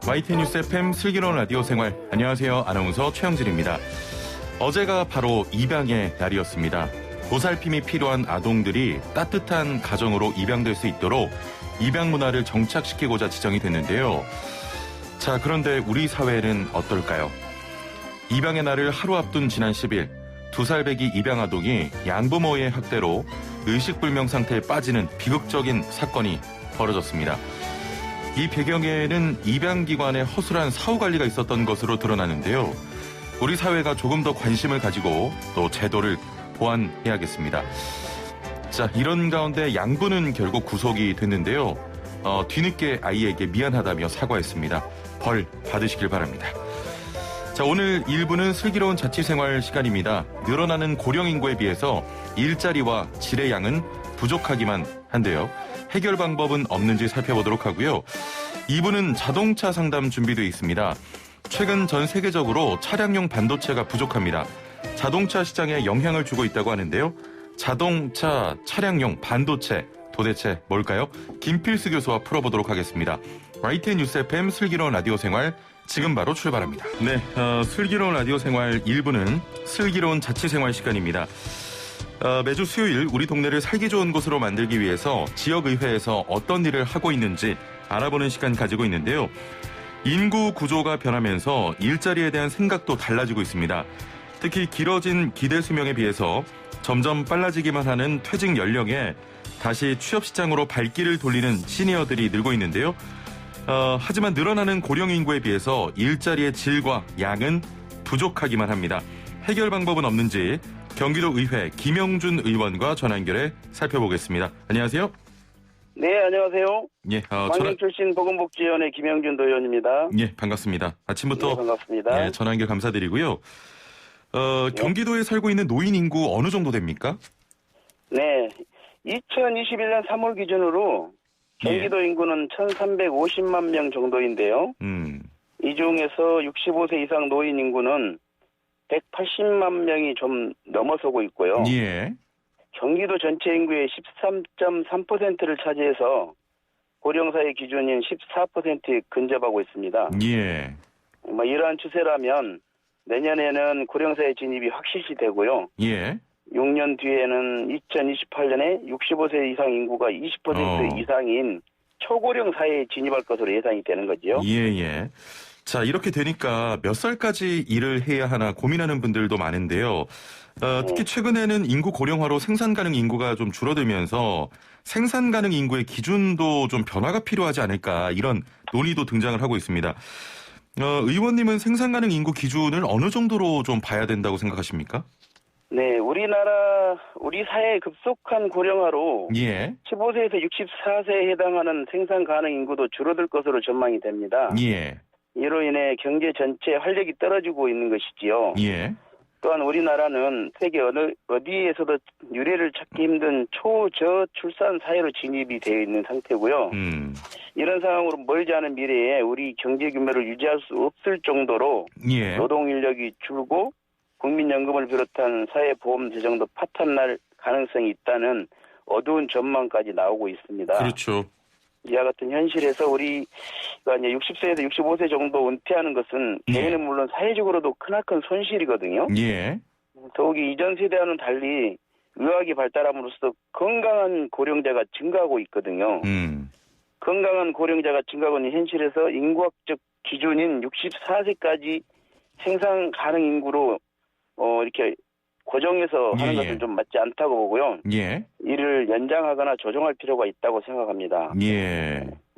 YTN 뉴스 FM 슬기로운 라디오 생활. 안녕하세요. 아나운서 최영진입니다. 어제가 바로 입양의 날이었습니다. 보살핌이 필요한 아동들이 따뜻한 가정으로 입양될 수 있도록 입양 문화를 정착시키고자 지정이 됐는데요. 자, 그런데 우리 사회는 어떨까요? 입양의 날을 하루 앞둔 지난 10일, 2살배기 입양 아동이 양부모의 학대로 의식불명 상태에 빠지는 비극적인 사건이 벌어졌습니다. 이 배경에는 입양기관의 허술한 사후관리가 있었던 것으로 드러나는데요. 우리 사회가 조금 더 관심을 가지고 또 제도를 보완해야겠습니다. 자, 이런 가운데 양부는 결국 구속이 됐는데요. 뒤늦게 아이에게 미안하다며 사과했습니다. 벌 받으시길 바랍니다. 자, 오늘 1부는 슬기로운 자취생활 시간입니다. 늘어나는 고령인구에 비해서 일자리와 질의 양은 부족하기만 한데요. 해결 방법은 없는지 살펴보도록 하고요. 2부는 자동차 상담 준비되어 있습니다. 최근 전 세계적으로 차량용 반도체가 부족합니다. 자동차 시장에 영향을 주고 있다고 하는데요. 자동차, 차량용 반도체 도대체 뭘까요? 김필수 교수와 풀어보도록 하겠습니다. YTN 뉴스 FM 슬기로운 라디오 생활 지금 바로 출발합니다. 네, 슬기로운 라디오 생활 1부는 슬기로운 자취생활 시간입니다. 매주 수요일 우리 동네를 살기 좋은 곳으로 만들기 위해서 지역의회에서 어떤 일을 하고 있는지 알아보는 시간 가지고 있는데요. 인구 구조가 변하면서 일자리에 대한 생각도 달라지고 있습니다. 특히 길어진 기대 수명에 비해서 점점 빨라지기만 하는 퇴직 연령에 다시 취업시장으로 발길을 돌리는 시니어들이 늘고 있는데요. 하지만 늘어나는 고령 인구에 비해서 일자리의 질과 양은 부족하기만 합니다. 해결 방법은 없는지 경기도 의회 김영준 의원과 전화 연결해 살펴보겠습니다. 안녕하세요. 네, 안녕하세요. 예, 광명 출신 보건복지위원회 김영준 의원입니다. 예, 반갑습니다. 아침부터 네, 반갑습니다. 예, 전화 연결 감사드리고요. 경기도에 살고 있는 노인 인구 어느 정도 됩니까? 네, 2021년 3월 기준으로 경기도 인구는 1,350만 명 정도인데요. 이 중에서 65세 이상 노인 인구는 180만 명이 좀 넘어서고 있고요. 예. 경기도 전체 인구의 13.3%를 차지해서 고령사회 기준인 14%에 근접하고 있습니다. 예. 이러한 추세라면 내년에는 고령사회 진입이 확실시 되고요. 예. 6년 뒤에는 2028년에 65세 이상 인구가 20% 이상인 초고령 사회에 진입할 것으로 예상이 되는 거죠. 예. 자, 이렇게 되니까 몇 살까지 일을 해야 하나 고민하는 분들도 많은데요. 특히 최근에는 인구 고령화로 생산 가능 인구가 좀 줄어들면서 생산 가능 인구의 기준도 좀 변화가 필요하지 않을까, 이런 논의도 등장을 하고 있습니다. 의원님은 생산 가능 인구 기준을 어느 정도로 좀 봐야 된다고 생각하십니까? 네, 우리 사회의 급속한 고령화로 15세에서 64세에 해당하는 생산 가능 인구도 줄어들 것으로 전망이 됩니다. 예. 이로 인해 경제 전체 활력이 떨어지고 있는 것이지요. 예. 또한 우리나라는 세계 어디에서도 유례를 찾기 힘든 초저출산 사회로 진입이 되어 있는 상태고요. 이런 상황으로 멀지 않은 미래에 우리 경제 규모를 유지할 수 없을 정도로 노동 인력이 줄고 국민연금을 비롯한 사회보험 재정도 파탄날 가능성이 있다는 어두운 전망까지 나오고 있습니다. 그렇죠. 이와 같은 현실에서 우리가 이제 60세에서 65세 정도 은퇴하는 것은 개인은 물론 사회적으로도 크나큰 손실이거든요. 예. 더욱이 이전 세대와는 달리 의학이 발달함으로써 건강한 고령자가 증가하고 있거든요. 건강한 고령자가 증가하고 있는 현실에서 인구학적 기준인 64세까지 생산 가능 인구로 이렇게 고정해서 하는 것은 좀 맞지 않다고 보고요. 이를 연장하거나 조정할 필요가 있다고 생각합니다.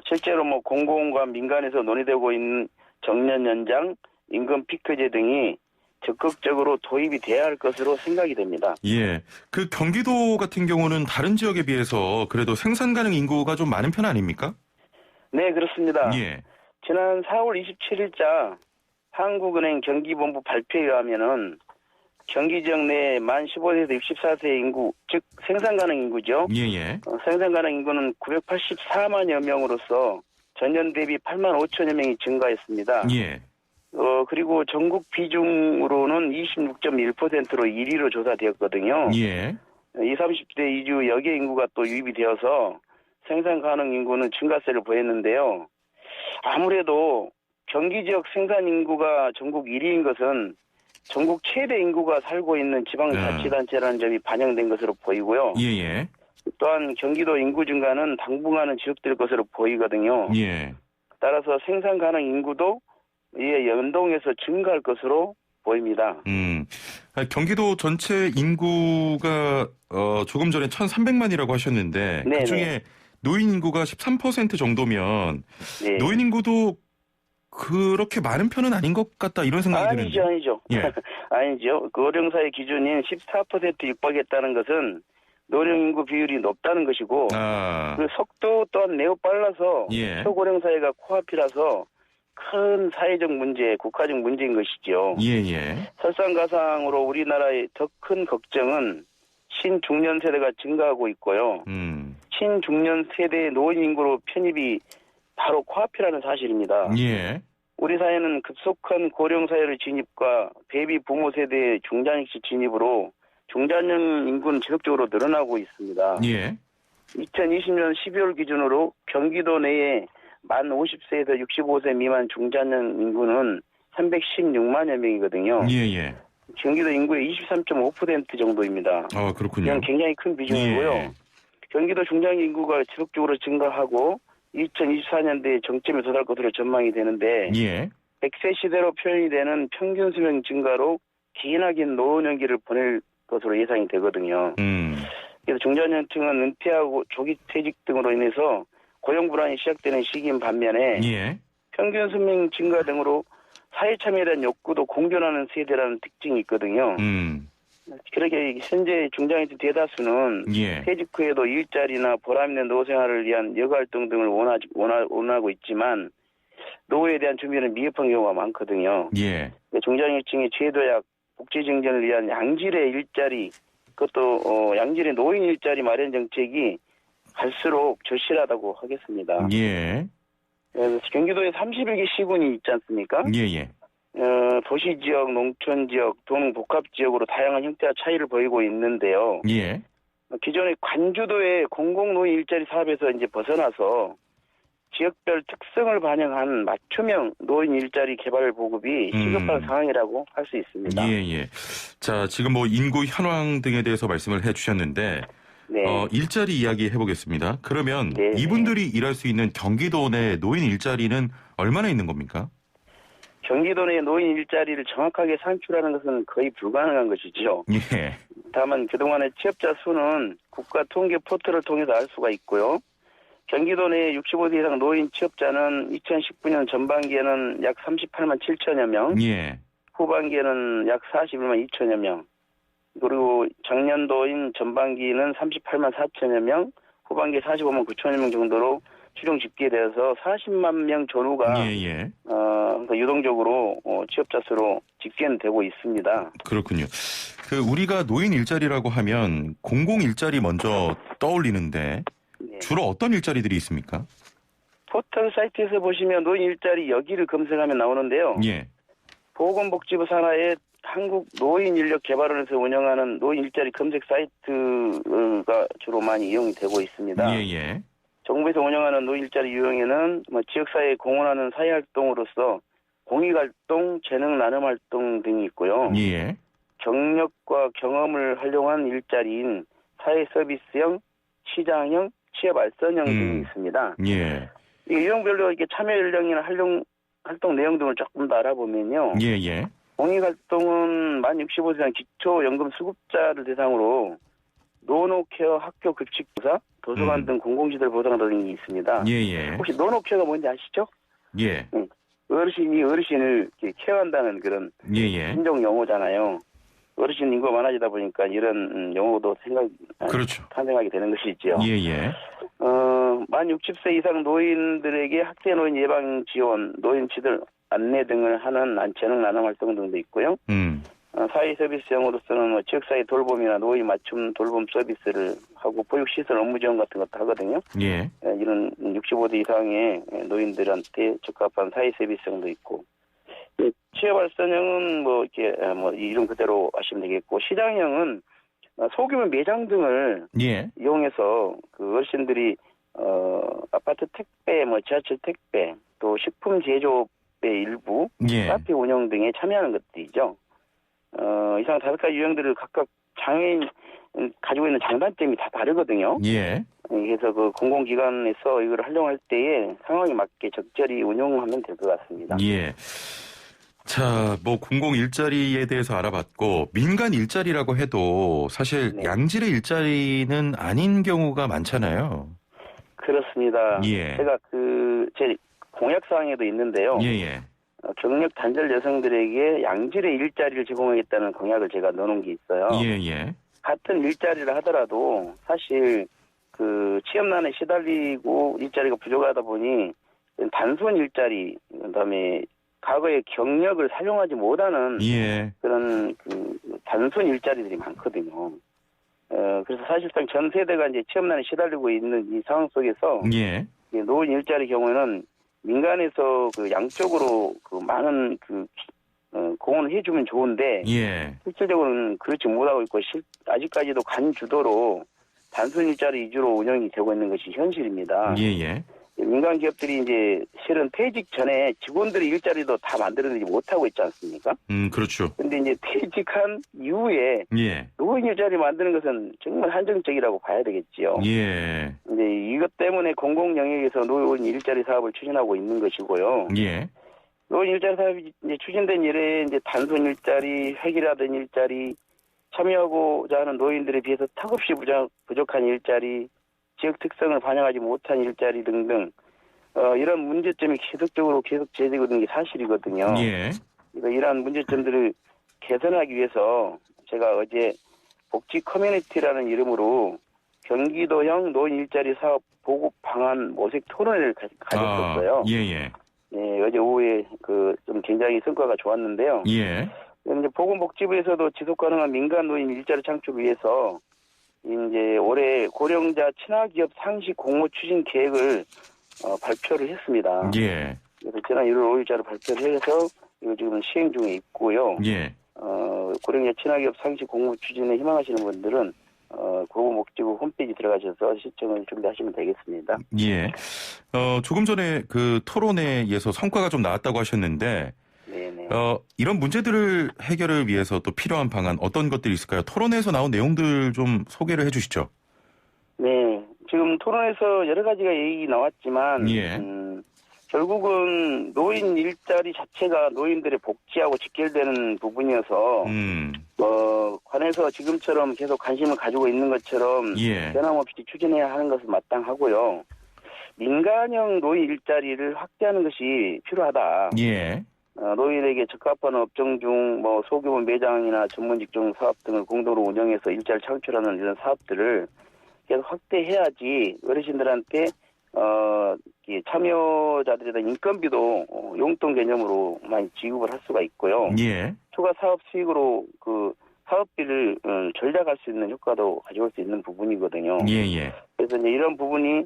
실제로 공공과 민간에서 논의되고 있는 정년 연장, 임금 피크제 등이 적극적으로 도입이 돼야 할 것으로 생각이 됩니다. 예. 그 경기도 같은 경우는 다른 지역에 비해서 그래도 생산 가능 인구가 좀 많은 편 아닙니까? 네, 그렇습니다. 지난 4월 27일자 한국은행 경기본부 발표에 의하면은 경기 지역 내 만 15세에서 64세 인구, 즉 생산 가능 인구죠. 생산 가능 인구는 984만여 명으로서 전년 대비 8만 5천여 명이 증가했습니다. 그리고 전국 비중으로는 26.1%로 1위로 조사되었거든요. 20, 30대 이주 여계 인구가 또 유입이 되어서 생산 가능 인구는 증가세를 보였는데요. 아무래도 경기 지역 생산 인구가 전국 1위인 것은 전국 최대 인구가 살고 있는 지방자치단체라는 점이 반영된 것으로 보이고요. 예. 또한 경기도 인구 증가는 당분간은 지속될 것으로 보이거든요. 예. 따라서 생산 가능 인구도 이에 연동해서 증가할 것으로 보입니다. 경기도 전체 인구가 조금 전에 1,300만이라고 하셨는데 네네. 그중에 노인 인구가 13% 정도면 네. 노인 인구도 그렇게 많은 편은 아닌 것 같다 이런 생각이 드는데. 아니죠. 예. 아니죠. 그 고령사회 기준인 14% 육박했다는 것은 노령 인구 비율이 높다는 것이고 그 속도 또한 매우 빨라서 예. 초고령 사회가 코앞이라서 큰 사회적 문제, 국가적 문제인 것이죠. 예. 설상가상으로 우리나라의 더 큰 걱정은 신중년 세대가 증가하고 있고요. 신중년 세대의 노인 인구로 편입이 바로 코앞이라는 사실입니다. 예. 우리 사회는 급속한 고령 사회의 진입과 베이비 부모 세대의 중장년시 진입으로 중장년 인구는 지속적으로 늘어나고 있습니다. 예. 2020년 12월 기준으로 경기도 내에 만 50세에서 65세 미만 중장년 인구는 316만여 명이거든요. 예. 경기도 인구의 23.5% 정도입니다. 그렇군요. 이건 굉장히 큰 비중이고요. 예. 경기도 중장년 인구가 지속적으로 증가하고 2024년대에 정점에 도달 것으로 전망이 되는데 예. 100세 시대로 표현이 되는 평균 수명 증가로 기나긴 노년기를 보낼 것으로 예상이 되거든요. 그래서 중장년층은 은퇴하고 조기 퇴직 등으로 인해서 고용 불안이 시작되는 시기인 반면에 예. 평균 수명 증가 등으로 사회 참여에 대한 욕구도 공존하는 세대라는 특징이 있거든요. 그러게 현재 중장년층 대다수는 예. 퇴직 후에도 일자리나 보람있는 노후 생활을 위한 여가활동 등을 원하고 있지만 노후에 대한 준비는 미흡한 경우가 많거든요. 예. 중장년층의 제도약, 복지 증진을 위한 양질의 일자리, 그것도 양질의 노인 일자리 마련 정책이 갈수록 절실하다고 하겠습니다. 예. 그래서 경기도에 31개 시군이 있지 않습니까? 예. 도시 지역, 농촌 지역, 도농 복합 지역으로 다양한 형태와 차이를 보이고 있는데요. 예. 기존의 관주도의 공공노인 일자리 사업에서 이제 벗어나서 지역별 특성을 반영한 맞춤형 노인 일자리 개발 보급이 시급한 상황이라고 할 수 있습니다. 예. 자, 지금 인구 현황 등에 대해서 말씀을 해주셨는데, 네. 일자리 이야기 해보겠습니다. 그러면 네. 이분들이 일할 수 있는 경기도 내 노인 일자리는 얼마나 있는 겁니까? 경기도 내 노인 일자리를 정확하게 산출하는 것은 거의 불가능한 것이죠. 예. 다만 그동안의 취업자 수는 국가 통계 포털을 통해서 알 수가 있고요. 경기도 내 65세 이상 노인 취업자는 2019년 전반기에는 약 38만 7천여 명, 예. 후반기에는 약 41만 2천여 명, 그리고 작년도인 전반기는 38만 4천여 명, 후반기에 45만 9천여 명 정도로 추정 집계돼서 40만 명 전후가 예. 유동적으로 취업자 수로 집계되고 있습니다. 그렇군요. 우리가 노인 일자리라고 하면 공공 일자리 먼저 떠올리는데 네. 주로 어떤 일자리들이 있습니까? 포털 사이트에서 보시면 노인 일자리 여기를 검색하면 나오는데요. 예. 보건복지부 산하의 한국노인인력개발원에서 운영하는 노인 일자리 검색 사이트가 주로 많이 이용이 되고 있습니다. 예. 정부에서 운영하는 노인 일자리 유형에는 지역사회에 공헌하는 사회활동으로서 공익활동, 재능 나눔활동 등이 있고요. 예. 경력과 경험을 활용한 일자리인 사회서비스형, 시장형, 취업알선형 등이 있습니다. 예. 이 유형별로 이렇게 참여 연령이나 활동 내용 등을 조금 더 알아보면요. 예. 공익활동은 만 65세 이상 기초연금 수급자를 대상으로 노노케어 학교 급식부사, 도서관 등 공공시설 보상 등이 있습니다. 예. 혹시 노노케어가 뭔지 아시죠? 예. 어르신이 어르신을 이렇게 케어한다는 그런 예. 신종 용어잖아요. 어르신 인구가 많아지다 보니까 이런 용어도 그렇죠. 탄생하게 되는 것이죠. 예. 만 60세 이상 노인들에게 학대 노인 예방 지원, 노인치들 안내 등을 하는 재능 나눔 활동 등도 있고요. 사회 서비스형으로서는 지역사회 돌봄이나 노인 맞춤 돌봄 서비스를 하고 보육시설 업무 지원 같은 것도 하거든요. 예. 이런 65세 이상의 노인들한테 적합한 사회 서비스형도 있고, 취업발전형은 이름 그대로 하시면 되겠고, 시장형은 소규모 매장 등을 이용해서 그 어르신들이 아파트 택배, 지하철 택배, 또 식품 제조 택배 일부, 예. 카페 운영 등에 참여하는 것들이죠. 이상 5가지 유형들을 각각 장애인 가지고 있는 장단점이 다 다르거든요. 예. 그래서 그 공공기관에서 이걸 활용할 때에 상황에 맞게 적절히 운용하면 될 것 같습니다. 예. 자, 뭐 공공 일자리에 대해서 알아봤고 민간 일자리라고 해도 사실 네. 양질의 일자리는 아닌 경우가 많잖아요. 그렇습니다. 예. 제가 제 공약사항에도 있는데요. 예예. 경력 단절 여성들에게 양질의 일자리를 제공하겠다는 공약을 제가 넣어놓은 게 있어요. 예예. 같은 일자리를 하더라도 사실 그 취업난에 시달리고 일자리가 부족하다 보니 단순 일자리, 그다음에 과거의 경력을 사용하지 못하는 예. 그런 단순 일자리들이 많거든요. 그래서 사실상 전 세대가 이제 취업난에 시달리고 있는 이 상황 속에서 예. 노인 일자리 경우에는 민간에서 양쪽으로 많은 공헌을 해주면 좋은데 예. 실질적으로는 그렇지 못하고 있고 아직까지도 간주도로 단순 일자리 위주로 운영이 되고 있는 것이 현실입니다. 예예. 민간 기업들이 이제 실은 퇴직 전에 직원들의 일자리도 다 만들어내지 못하고 있지 않습니까? 그렇죠. 근데 이제 퇴직한 이후에 예. 노인 일자리 만드는 것은 정말 한정적이라고 봐야 되겠지요. 예. 이제 이것 때문에 공공 영역에서 노인 일자리 사업을 추진하고 있는 것이고요. 예. 노인 일자리 사업이 이제 추진된 이래 이제 단순 일자리, 획일화된 일자리, 참여하고자 하는 노인들에 비해서 턱없이 부족한 일자리, 지역 특성을 반영하지 못한 일자리 등등 이런 문제점이 계속 제기되고 있는 게 사실이거든요. 예. 그러니까 이러한 문제점들을 개선하기 위해서 제가 어제 복지 커뮤니티라는 이름으로 경기도형 노인 일자리 사업 보급 방안 모색 토론회를 가졌었어요. 예예. 네, 어제 오후에 좀 굉장히 성과가 좋았는데요. 예. 이제 보건복지부에서도 지속 가능한 민간 노인 일자리 창출을 위해서 이제 올해 고령자 친화기업 상시 공모 추진 계획을 발표를 했습니다. 예. 그래서 지난 1월 5일자로 발표를 해서 이거 지금 시행 중에 있고요. 예. 고령자 친화기업 상시 공모 추진에 희망하시는 분들은 보건복지부 홈페이지 들어가셔서 시청을 준비하시면 되겠습니다. 예. 조금 전에 그 토론회에서 성과가 좀 나왔다고 하셨는데 네네. 이런 문제들을 해결을 위해서 또 필요한 방안 어떤 것들이 있을까요? 토론회에서 나온 내용들 좀 소개를 해 주시죠. 네. 지금 토론에서 여러 가지가 얘기 나왔지만 예. 결국은 노인 일자리 자체가 노인들의 복지하고 직결되는 부분이어서 관에서 지금처럼 계속 관심을 가지고 있는 것처럼 예. 변함없이 추진해야 하는 것은 마땅하고요. 민간형 노인 일자리를 확대하는 것이 필요하다. 예. 노인에게 적합한 업종 중 소규모 매장이나 전문 직종 사업 등을 공동으로 운영해서 일자리를 창출하는 이런 사업들을 계속 확대해야지 어르신들한테 참여자들에 대한 인건비도 용돈 개념으로 많이 지급을 할 수가 있고요. 예. 추가 사업 수익으로 사업비를 절약할 수 있는 효과도 가져올 수 있는 부분이거든요. 예. 그래서 이제 이런 부분이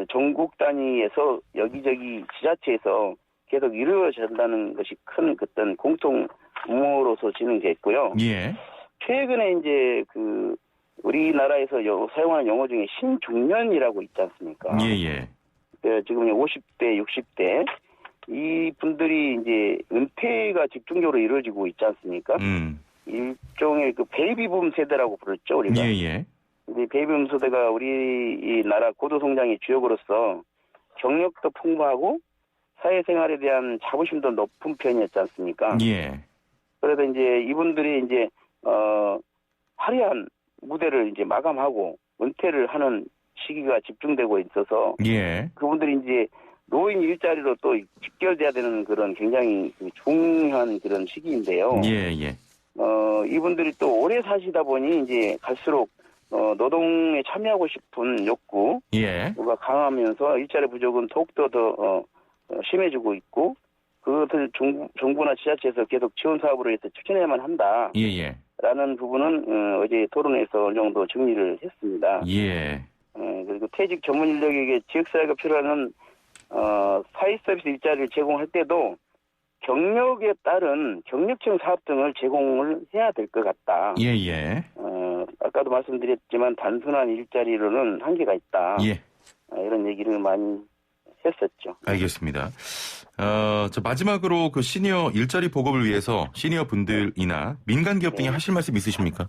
전국 단위에서 여기저기 지자체에서 계속 이루어진다는 것이 큰 어떤 공통 업무로서 진행됐고요. 예. 최근에 이제 우리나라에서 사용하는 용어 중에 신중년이라고 있지 않습니까? 예. 지금 50대, 60대 이 분들이 이제 은퇴가 집중적으로 이루어지고 있지 않습니까? 일종의 베이비붐 세대라고 부르죠, 우리가. 예. 근데 베이비붐 세대가 우리나라 고도 성장의 주역으로서 경력도 풍부하고 사회생활에 대한 자부심도 높은 편이었지 않습니까? 예. 그래서 이제 이분들이 이제 화려한 무대를 이제 마감하고 은퇴를 하는 시기가 집중되고 있어서 예. 그분들이 이제 노인 일자리로 또 직결돼야 되는 그런 굉장히 중요한 그런 시기인데요. 예. 이분들이 또 오래 사시다 보니 이제 갈수록 노동에 참여하고 싶은 욕구가 강하면서 일자리 부족은 더욱더 더 심해지고 있고 그것을 정부나 지자체에서 계속 지원 사업으로 해서 추진해야만 한다. 예. 라는 부분은 어제 토론에서 어느 정도 정리를 했습니다. 예. 그리고 퇴직 전문 인력에게 지역사회가 필요한 사회 서비스 일자리를 제공할 때도 경력에 따른 경력형 사업 등을 제공을 해야 될 것 같다. 예. 아까도 말씀드렸지만 단순한 일자리로는 한계가 있다. 예. 이런 얘기를 많이 했었죠. 알겠습니다. 저 마지막으로 그 시니어 일자리 보급을 위해서 시니어 분들이나 민간 기업 등에 하실 말씀 있으십니까?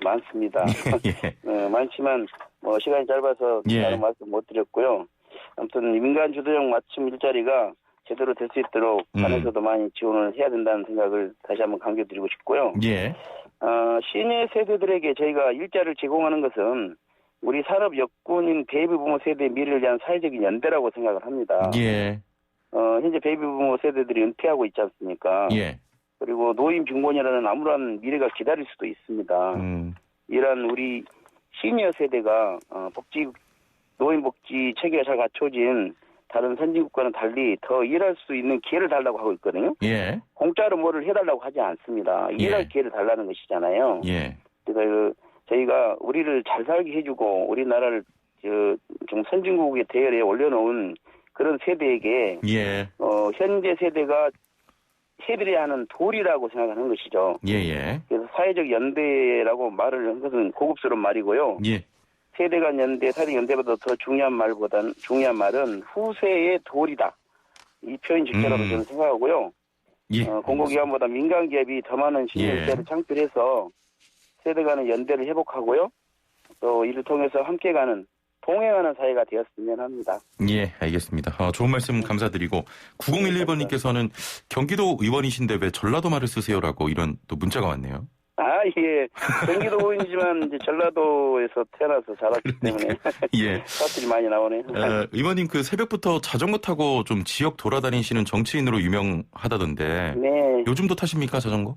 많습니다. 예. 많지만 뭐 시간이 짧아서 다른 말씀 못 드렸고요. 아무튼 민간 주도형 맞춤 일자리가 제대로 될 수 있도록 관에서도 많이 지원을 해야 된다는 생각을 다시 한번 강조드리고 싶고요. 예. 시니어 세대들에게 저희가 일자리를 제공하는 것은 우리 산업 여군인 베이비 부모 세대의 미래를 위한 사회적인 연대라고 생각을 합니다. 예. 현재 베이비 부모 세대들이 은퇴하고 있지 않습니까? 예. 그리고 노인 빈곤이라는 암울한 미래가 기다릴 수도 있습니다. 이러한 우리 시니어 세대가 노인 복지 체계가 잘 갖춰진 다른 선진국과는 달리 더 일할 수 있는 기회를 달라고 하고 있거든요. 예. 공짜로 뭐를 해달라고 하지 않습니다. 일할 기회를 달라는 것이잖아요. 예. 그래서 저희가 우리를 잘 살게 해주고 우리나라를 좀 선진국의 대열에 올려놓은 그런 세대에게 현재 세대가 해드려야 하는 도리라고 생각하는 것이죠. 예. 그래서 사회적 연대라고 말을 한 것은 고급스러운 말이고요. 예. 세대 간 연대, 사회적 연대보다 더 중요한 말은 후세의 도리다. 이 표현 직접라고 저는 생각하고요. 예. 공공기관보다 민간기업이 더 많은 신일자를 창출해서 세대 간의 연대를 회복하고요. 또 이를 통해서 함께 가는 동행하는 사회가 되었으면 합니다. 예, 알겠습니다. 좋은 말씀 감사드리고 9011번님께서는 경기도 의원이신데 왜 전라도 말을 쓰세요라고 이런 또 문자가 왔네요. 예. 경기도 의원이지만 이제 전라도에서 태어나서 자랐기 때문에 사투리 많이 나오네요. 의원님 그 새벽부터 자전거 타고 좀 지역 돌아다니시는 정치인으로 유명하다던데. 네. 요즘도 타십니까 자전거?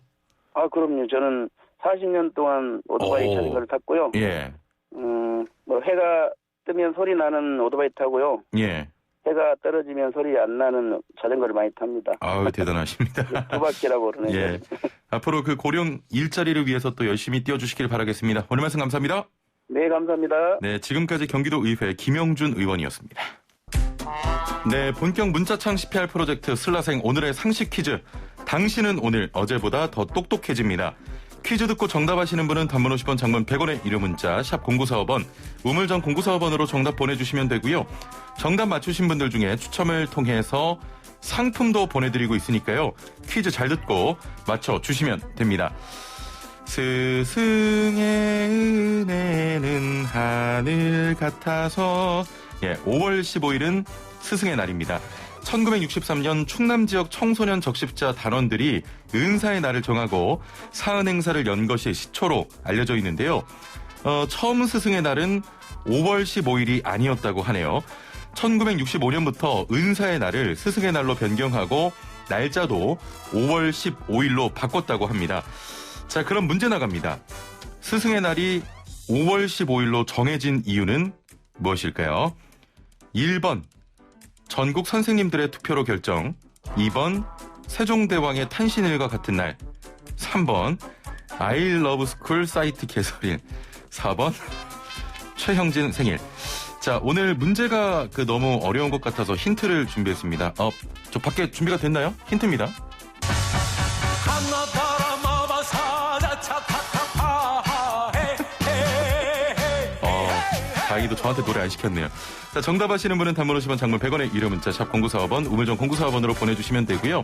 그럼요. 저는 40년 동안 오토바이 자전거를 탔고요. 예. 뭐 해가 뜨면 소리 나는 오토바이 타고요. 예. 해가 떨어지면 소리 안 나는 자전거를 많이 탑니다. 아유, 대단하십니다. 두 바퀴라고 그러네요. 예. 앞으로 그 고령 일자리를 위해서 또 열심히 뛰어주시길 바라겠습니다. 오늘 말씀 감사합니다. 네, 감사합니다. 네, 지금까지 경기도 의회 김영준 의원이었습니다. 네, 본격 문자창 CPR 프로젝트 슬라생 오늘의 상식 퀴즈. 당신은 오늘 어제보다 더 똑똑해집니다. 퀴즈 듣고 정답하시는 분은 단문 50원, 장문 100원의 유료 문자 샵 0945번, 우물정 0945번으로 정답 보내주시면 되고요. 정답 맞추신 분들 중에 추첨을 통해서 상품도 보내드리고 있으니까요. 퀴즈 잘 듣고 맞춰주시면 됩니다. 스승의 은혜는 하늘 같아서 5월 15일은 스승의 날입니다. 1963년 충남 지역 청소년 적십자 단원들이 은사의 날을 정하고 사은 행사를 연 것이 시초로 알려져 있는데요. 처음 스승의 날은 5월 15일이 아니었다고 하네요. 1965년부터 은사의 날을 스승의 날로 변경하고 날짜도 5월 15일로 바꿨다고 합니다. 자, 그럼 문제 나갑니다. 스승의 날이 5월 15일로 정해진 이유는 무엇일까요? 1번 전국 선생님들의 투표로 결정, 2번 세종대왕의 탄신일과 같은 날, 3번 I love school 사이트 개설일, 4번 최형진 생일. 자, 오늘 문제가 너무 어려운 것 같아서 힌트를 준비했습니다. 저 밖에 준비가 됐나요? 힌트입니다. 다행히도 저한테 노래 안 시켰네요. 자, 정답하시는 분은 단문 50원, 장문 100원의 유료 문자 샵 0945번, 우물정 0945번으로 보내주시면 되고요.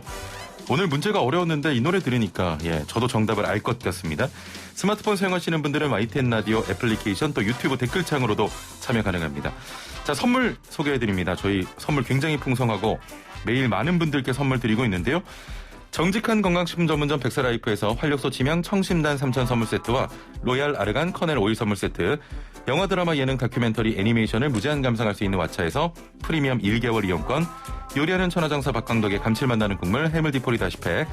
오늘 문제가 어려웠는데 이 노래 들으니까 저도 정답을 알 것 같습니다. 스마트폰 사용하시는 분들은 YTN 라디오 애플리케이션 또 유튜브 댓글창으로도 참여 가능합니다. 자, 선물 소개해드립니다. 저희 선물 굉장히 풍성하고 매일 많은 분들께 선물 드리고 있는데요. 정직한 건강식품 전문점 백사라이프에서 활력소 치명 청심단 3천 선물 세트와 로얄 아르간 커넬 오일 선물 세트, 영화 드라마 예능 다큐멘터리 애니메이션을 무제한 감상할 수 있는 왓챠에서 프리미엄 1개월 이용권, 요리하는 천하장사 박강덕의 감칠맛 나는 국물 해물디포리 다시팩,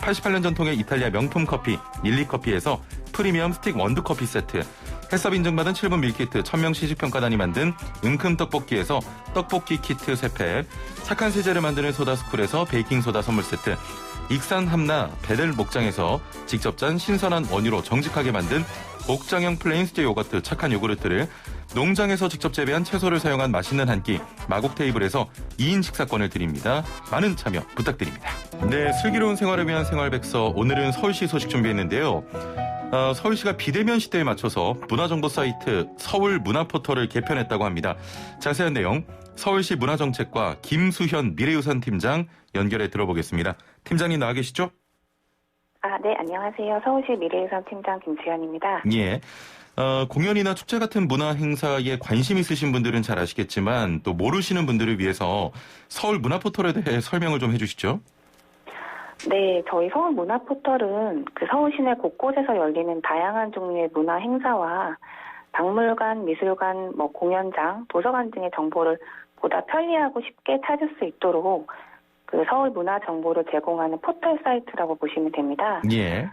88년 전통의 이탈리아 명품 커피 릴리커피에서 프리미엄 스틱 원두커피 세트, 해썹 인증받은 7분 밀키트 1000명 시식평가단이 만든 은큼 떡볶이에서 떡볶이 키트 3팩, 착한 세제를 만드는 소다스쿨에서 베이킹소다 선물 세트, 익산 함나 베델 목장에서 직접 짠 신선한 원유로 정직하게 만든 목장형 플레인 수제 요거트 착한 요구르트를, 농장에서 직접 재배한 채소를 사용한 맛있는 한 끼 마곡 테이블에서 2인 식사권을 드립니다. 많은 참여 부탁드립니다. 네, 슬기로운 생활을 위한 생활백서, 오늘은 서울시 소식 준비했는데요. 서울시가 비대면 시대에 맞춰서 문화정보 사이트 서울 문화포털을 개편했다고 합니다. 자세한 내용 서울시 문화정책과 김수현 미래유산팀장 연결해 들어보겠습니다. 팀장님 나와 계시죠? 네, 안녕하세요. 서울시 미래유산팀장 김수현입니다. 예. 공연이나 축제 같은 문화 행사에 관심 있으신 분들은 잘 아시겠지만 또 모르시는 분들을 위해서 서울 문화포털에 대해 설명을 좀 해주시죠. 네, 저희 서울 문화포털은 서울 시내 곳곳에서 열리는 다양한 종류의 문화 행사와 박물관, 미술관, 공연장, 도서관 등의 정보를 보다 편리하고 쉽게 찾을 수 있도록 서울 문화 정보를 제공하는 포털 사이트라고 보시면 됩니다. 예.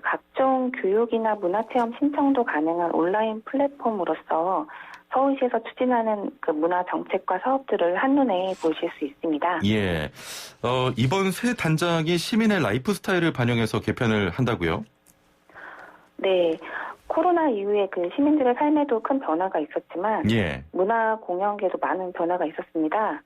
각종 교육이나 문화체험 신청도 가능한 온라인 플랫폼으로서 서울시에서 추진하는 문화 정책과 사업들을 한눈에 보실 수 있습니다. 예. 이번 새 단장이 시민의 라이프 스타일을 반영해서 개편을 한다고요? 네. 코로나 이후에 시민들의 삶에도 큰 변화가 있었지만 예. 문화 공연계도 많은 변화가 있었습니다.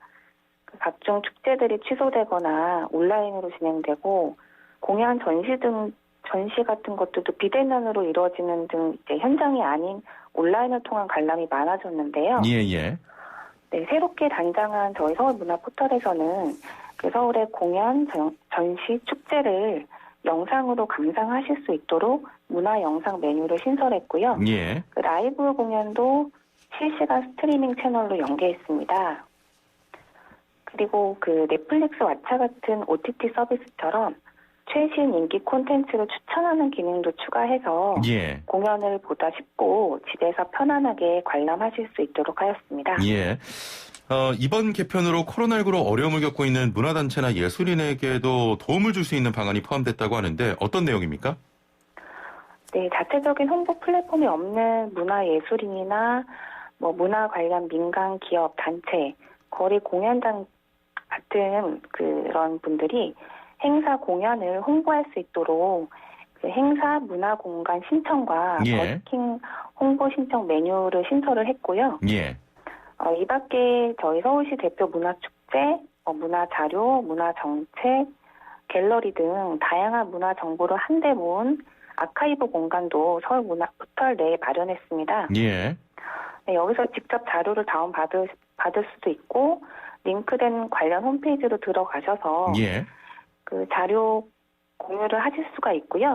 각종 축제들이 취소되거나 온라인으로 진행되고 공연 전시 같은 것들도 비대면으로 이루어지는 등 현장이 아닌 온라인을 통한 관람이 많아졌는데요. 예. 네, 새롭게 단장한 저희 서울 문화 포털에서는 서울의 공연, 전시, 축제를 영상으로 감상하실 수 있도록 문화 영상 메뉴를 신설했고요. 예. 라이브 공연도 실시간 스트리밍 채널로 연계했습니다. 그리고 넷플릭스 왓챠 같은 OTT 서비스처럼 최신 인기 콘텐츠를 추천하는 기능도 추가해서 예. 공연을 보다 쉽고 집에서 편안하게 관람하실 수 있도록 하였습니다. 예. 이번 개편으로 코로나19로 어려움을 겪고 있는 문화단체나 예술인에게도 도움을 줄 수 있는 방안이 포함됐다고 하는데 어떤 내용입니까? 네, 자체적인 홍보 플랫폼이 없는 문화예술인이나 문화 관련 민간 기업, 단체, 거리 공연장 같은 그런 분들이 행사 공연을 홍보할 수 있도록 행사 문화 공간 신청과 예. 버스킹 홍보 신청 메뉴를 신설을 했고요. 예. 이 밖에 저희 서울시 대표 문화축제, 문화자료, 문화정책, 갤러리 등 다양한 문화 정보를 한데 모은 아카이브 공간도 서울 문화 포털 내에 마련했습니다. 예. 네, 여기서 직접 자료를 다운받을 수도 있고 링크된 관련 홈페이지로 들어가셔서 예. 자료 공유를 하실 수가 있고요.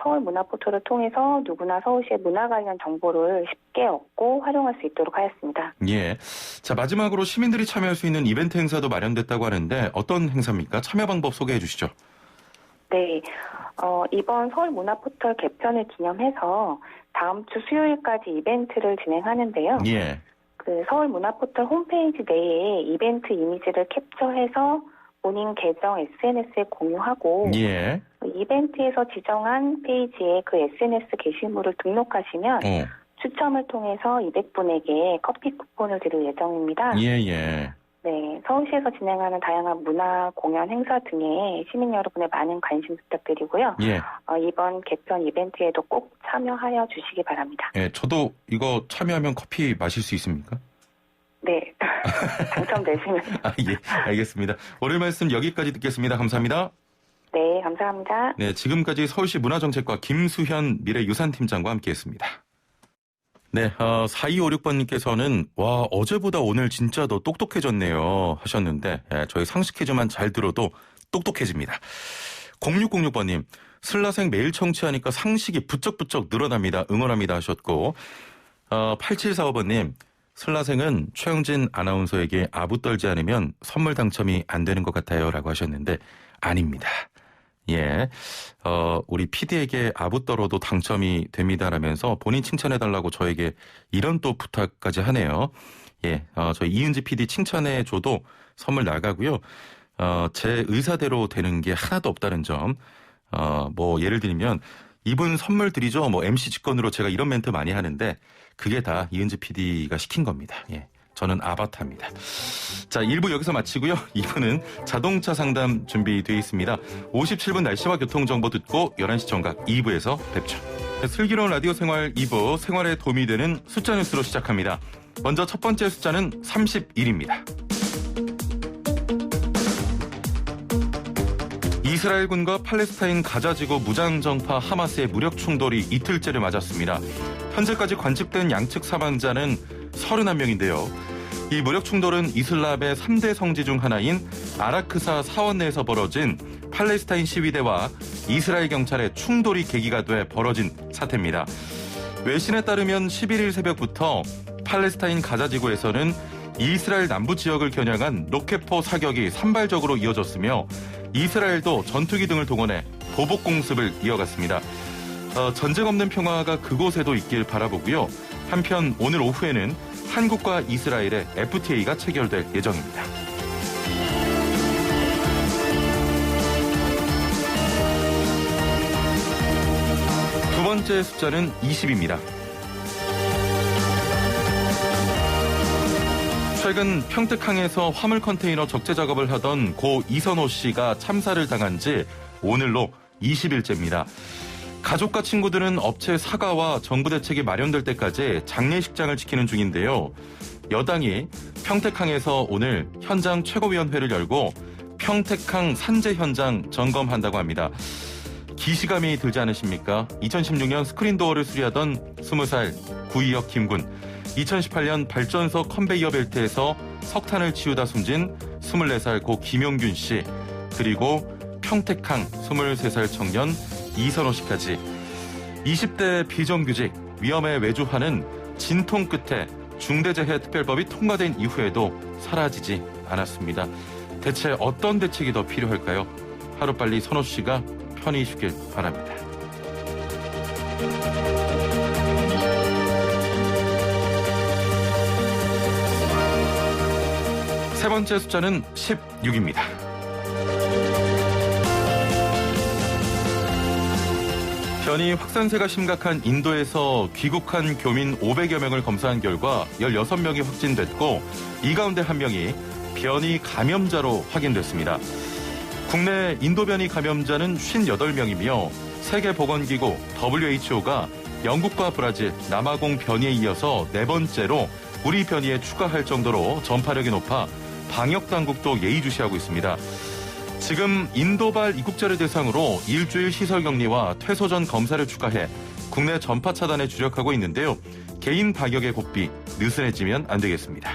서울 문화 포털을 통해서 누구나 서울시의 문화 관련 정보를 쉽게 얻고 활용할 수 있도록 하였습니다. 예. 자, 마지막으로 시민들이 참여할 수 있는 이벤트 행사도 마련됐다고 하는데 어떤 행사입니까? 참여 방법 소개해 주시죠. 네. 이번 서울 문화 포털 개편을 기념해서 다음 주 수요일까지 이벤트를 진행하는데요. 예. 서울 문화 포털 홈페이지 내에 이벤트 이미지를 캡처해서 본인 계정 SNS에 공유하고 예. 이벤트에서 지정한 페이지에 SNS 게시물을 등록하시면 추첨을 통해서 200분에게 커피 쿠폰을 드릴 예정입니다. 예. 네, 서울시에서 진행하는 다양한 문화 공연 행사 등에 시민 여러분의 많은 관심 부탁드리고요. 예. 이번 개편 이벤트에도 꼭 참여하여 주시기 바랍니다. 예, 저도 이거 참여하면 커피 마실 수 있습니까? 네, 당첨되시면. 예, 알겠습니다. 오늘 말씀 여기까지 듣겠습니다. 감사합니다. 네, 감사합니다. 네, 지금까지 서울시 문화정책과 김수현 미래유산팀장과 함께했습니다. 네, 4256번님께서는 와 어제보다 오늘 진짜 더 똑똑해졌네요 하셨는데 저희 상식 퀴즈만 잘 들어도 똑똑해집니다. 0606번님 슬라생 매일 청취하니까 상식이 부쩍부쩍 늘어납니다. 응원합니다 하셨고 8745번님 슬라생은 최영진 아나운서에게 아부 떨지 않으면 선물 당첨이 안 되는 것 같아요 라고 하셨는데 아닙니다. 예, 우리 PD에게 아부 떨어도 당첨이 됩니다라면서 본인 칭찬해달라고 저에게 이런 또 부탁까지 하네요. 예, 저희 이은지 PD 칭찬해줘도 선물 나가고요. 제 의사대로 되는 게 하나도 없다는 점. 예를 들면 이분 선물 드리죠. MC 직권으로 제가 이런 멘트 많이 하는데 그게 다 이은지 PD가 시킨 겁니다. 예. 저는 아바타입니다. 자, 1부 여기서 마치고요. 2부는 자동차 상담 준비되어 있습니다. 57분 날씨와 교통정보 듣고 11시 정각 2부에서 뵙죠. 슬기로운 라디오 생활 2부 생활에 도움이 되는 숫자 뉴스로 시작합니다. 먼저 첫 번째 숫자는 31입니다. 이스라엘군과 팔레스타인 가자지구 무장정파 하마스의 무력 충돌이 이틀째를 맞았습니다. 현재까지 관측된 양측 사망자는 31명인데요. 이 무력 충돌은 이슬람의 3대 성지 중 하나인 아라크사 사원 내에서 벌어진 팔레스타인 시위대와 이스라엘 경찰의 충돌이 계기가 돼 벌어진 사태입니다. 외신에 따르면 11일 새벽부터 팔레스타인 가자 지구에서는 이스라엘 남부 지역을 겨냥한 로켓포 사격이 산발적으로 이어졌으며 이스라엘도 전투기 등을 동원해 보복 공습을 이어갔습니다. 전쟁 없는 평화가 그곳에도 있길 바라보고요. 한편 오늘 오후에는 한국과 이스라엘의 FTA가 체결될 예정입니다. 두 번째 숫자는 20입니다. 최근 평택항에서 화물 컨테이너 적재 작업을 하던 고 이선호 씨가 참사를 당한 지 오늘로 20일째입니다. 가족과 친구들은 업체 사과와 정부 대책이 마련될 때까지 장례식장을 지키는 중인데요. 여당이 평택항에서 오늘 현장 최고위원회를 열고 평택항 산재 현장 점검한다고 합니다. 기시감이 들지 않으십니까? 2016년 스크린도어를 수리하던 20살 구이역 김군, 2018년 발전소 컨베이어 벨트에서 석탄을 치우다 숨진 24살 고 김용균 씨, 그리고 평택항 23살 청년 이선호 씨까지 20대 비정규직, 위험에 외주화는 진통 끝에 중대재해특별법이 통과된 이후에도 사라지지 않았습니다. 대체 어떤 대책이 더 필요할까요? 하루빨리 선호 씨가 편히 쉬길 바랍니다. 세 번째 숫자는 16입니다. 변이 확산세가 심각한 인도에서 귀국한 교민 500여 명을 검사한 결과 16명이 확진됐고 이 가운데 1명이 변이 감염자로 확인됐습니다. 국내 인도 변이 감염자는 58명이며 세계보건기구 WHO가 영국과 브라질, 남아공 변이에 이어서 네 번째로 우리 변이에 추가할 정도로 전파력이 높아 방역당국도 예의주시하고 있습니다. 지금 인도발 입국자를 대상으로 일주일 시설격리와 퇴소 전 검사를 추가해 국내 전파 차단에 주력하고 있는데요. 개인 방역의 고삐 느슨해지면 안 되겠습니다.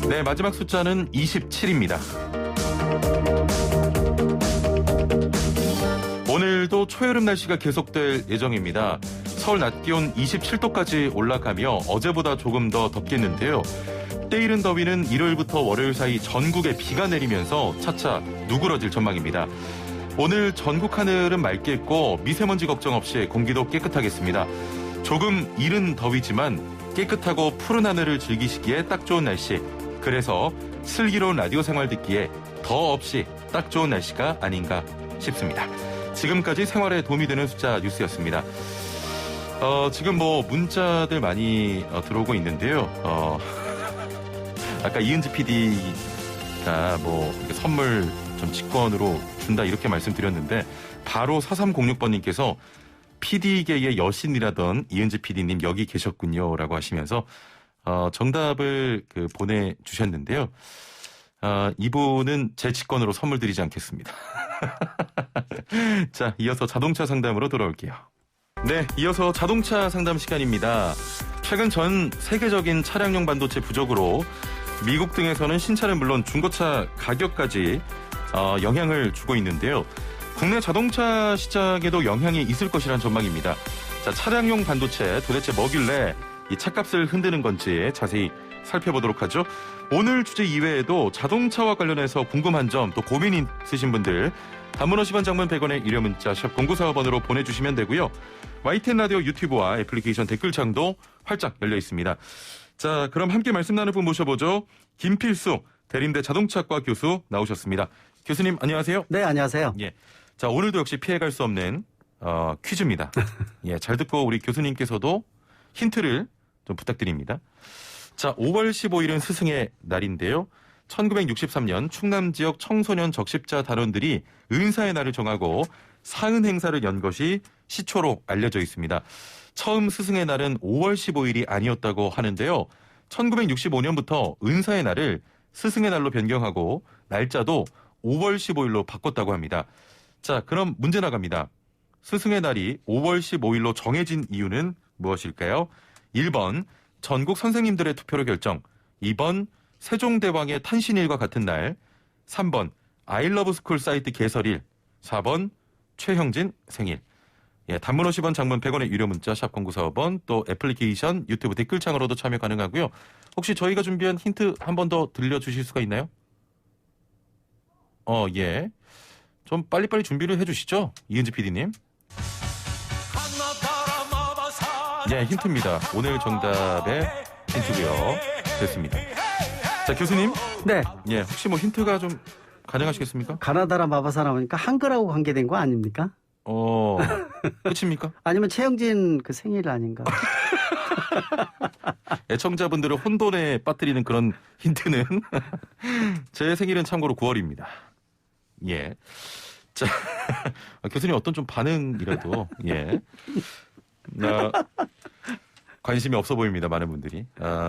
네, 마지막 숫자는 27입니다. 오늘도 초여름 날씨가 계속될 예정입니다. 서울 낮 기온 27도까지 올라가며 어제보다 조금 더 덥겠는데요. 때이른 더위는 일요일부터 월요일 사이 전국에 비가 내리면서 차차 누그러질 전망입니다. 오늘 전국 하늘은 맑겠고 미세먼지 걱정 없이 공기도 깨끗하겠습니다. 조금 이른 더위지만 깨끗하고 푸른 하늘을 즐기시기에 딱 좋은 날씨. 그래서 슬기로운 라디오 생활 듣기에 더 없이 딱 좋은 날씨가 아닌가 싶습니다. 지금까지 생활에 도움이 되는 숫자 뉴스였습니다. 지금 문자들 많이 들어오고 있는데요. 아까 이은지 PD가 선물 좀 직권으로 준다 이렇게 말씀드렸는데 바로 4306번님께서 PD계의 여신이라던 이은지 PD님 여기 계셨군요라고 하시면서 정답을 보내주셨는데요. 이분은 제 직권으로 선물 드리지 않겠습니다. 자, 이어서 자동차 상담으로 돌아올게요. 네, 이어서 자동차 상담 시간입니다. 최근 전 세계적인 차량용 반도체 부족으로 미국 등에서는 신차는 물론 중고차 가격까지 영향을 주고 있는데요. 국내 자동차 시장에도 영향이 있을 것이란 전망입니다. 자, 차량용 반도체 도대체 뭐길래 이 차값을 흔드는 건지 자세히 살펴보도록 하죠. 오늘 주제 이외에도 자동차와 관련해서 궁금한 점 또 고민 있으신 분들 단문 50원 장문 100원의 유료 문자 샵 0945번으로 보내주시면 되고요. YTN 라디오 유튜브와 애플리케이션 댓글창도 활짝 열려 있습니다. 자, 그럼 함께 말씀 나눌 분 모셔보죠. 김필수 대림대 자동차과 교수 나오셨습니다. 교수님 안녕하세요. 네, 안녕하세요. 예, 자, 오늘도 역시 피해갈 수 없는 퀴즈입니다. 예, 잘 듣고 우리 교수님께서도 힌트를 좀 부탁드립니다. 자, 5월 15일은 스승의 날인데요. 1963년 충남 지역 청소년 적십자 단원들이 은사의 날을 정하고 사은 행사를 연 것이 시초로 알려져 있습니다. 처음 스승의 날은 5월 15일이 아니었다고 하는데요. 1965년부터 은사의 날을 스승의 날로 변경하고 날짜도 5월 15일로 바꿨다고 합니다. 자, 그럼 문제 나갑니다. 스승의 날이 5월 15일로 정해진 이유는 무엇일까요? 1번 전국 선생님들의 투표로 결정, 2번 세종대왕의 탄신일과 같은 날, 3번 아이러브스쿨 사이트 개설일, 4번 최형진 생일. 예, 단문 50원, 장문 100원의 유료 문자 샵 0945번, 또 애플리케이션 유튜브 댓글창으로도 참여 가능하고요. 혹시 저희가 준비한 힌트 한 번 더 들려주실 수가 있나요? 예. 좀 빨리빨리 준비를 해주시죠, 이은지 PD님. 네, 힌트입니다. 오늘 정답의 힌트고요. 됐습니다. 자, 교수님. 네. 예, 혹시 뭐 힌트가 좀 가능하시겠습니까? 가나다라 마바사 나오니까 한글하고 관계된 거 아닙니까? 끝입니까? 아니면 최영진 그 생일 아닌가? 애청자분들을 혼돈에 빠뜨리는 그런 힌트는 제 생일은 참고로 9월입니다. 예. 자, 교수님 어떤 좀 반응이라도, 예. 관심이 없어 보입니다, 많은 분들이.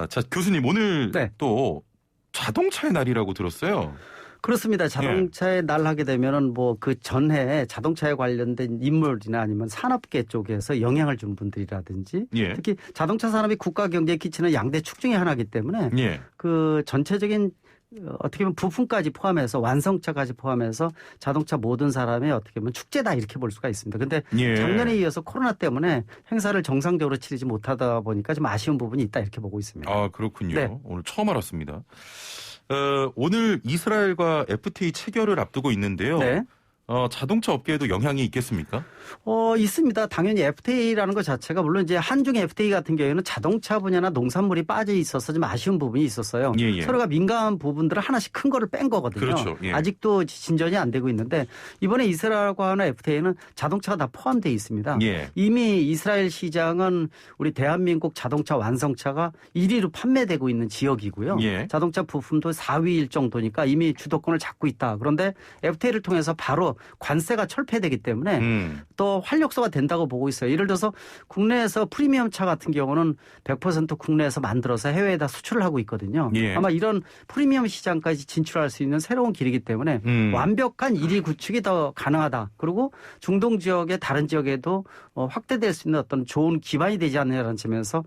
자, 교수님 오늘 네. 또 자동차의 날이라고 들었어요. 그렇습니다. 자동차의 날 하게 되면은 뭐 그 전에 자동차에 관련된 인물이나 아니면 산업계 쪽에서 영향을 준 분들이라든지 예. 특히 자동차 산업이 국가 경제에 끼치는 양대 축 중에 하나이기 때문에 예. 그 전체적인 어떻게 보면 부품까지 포함해서 완성차까지 포함해서 자동차 모든 사람의 어떻게 보면 축제다 이렇게 볼 수가 있습니다. 근데 예. 작년에 이어서 코로나 때문에 행사를 정상적으로 치르지 못하다 보니까 좀 아쉬운 부분이 있다 이렇게 보고 있습니다. 아, 그렇군요. 네. 오늘 처음 알았습니다. 오늘 이스라엘과 FTA 체결을 앞두고 있는데요. 네. 자동차 업계에도 영향이 있겠습니까? 있습니다. 당연히 FTA라는 것 자체가 물론 이제 한중 FTA 같은 경우에는 자동차 분야나 농산물이 빠져 있어서 좀 아쉬운 부분이 있었어요. 예, 예. 서로가 민감한 부분들을 하나씩 큰 거를 뺀 거거든요. 그렇죠. 예. 아직도 진전이 안 되고 있는데 이번에 이스라엘과 하는 FTA는 자동차가 다 포함되어 있습니다. 예. 이미 이스라엘 시장은 우리 대한민국 자동차 완성차가 1위로 판매되고 있는 지역이고요. 예. 자동차 부품도 4위일 정도니까 이미 주도권을 잡고 있다. 그런데 FTA를 통해서 바로 관세가 철폐되기 때문에 또 활력소가 된다고 보고 있어요. 예를 들어서 국내에서 프리미엄 차 같은 경우는 100% 국내에서 만들어서 해외에다 수출을 하고 있거든요. 예. 아마 이런 프리미엄 시장까지 진출할 수 있는 새로운 길이기 때문에 완벽한 1위 구축이 더 가능하다. 그리고 중동 지역의 다른 지역에도 확대될 수 있는 어떤 좋은 기반이 되지 않느냐라는 점에서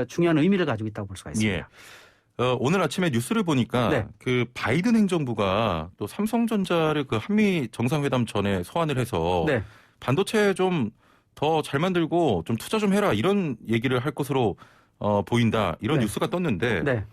중요한 의미를 가지고 있다고 볼 수가 있습니다. 예. 오늘 아침에 뉴스를 보니까 네. 그 바이든 행정부가 또 삼성전자를 그 한미 정상회담 전에 소환을 해서 네. 반도체 좀 더 잘 만들고 좀 투자 좀 해라 이런 얘기를 할 것으로 보인다 이런 네. 뉴스가 떴는데 네.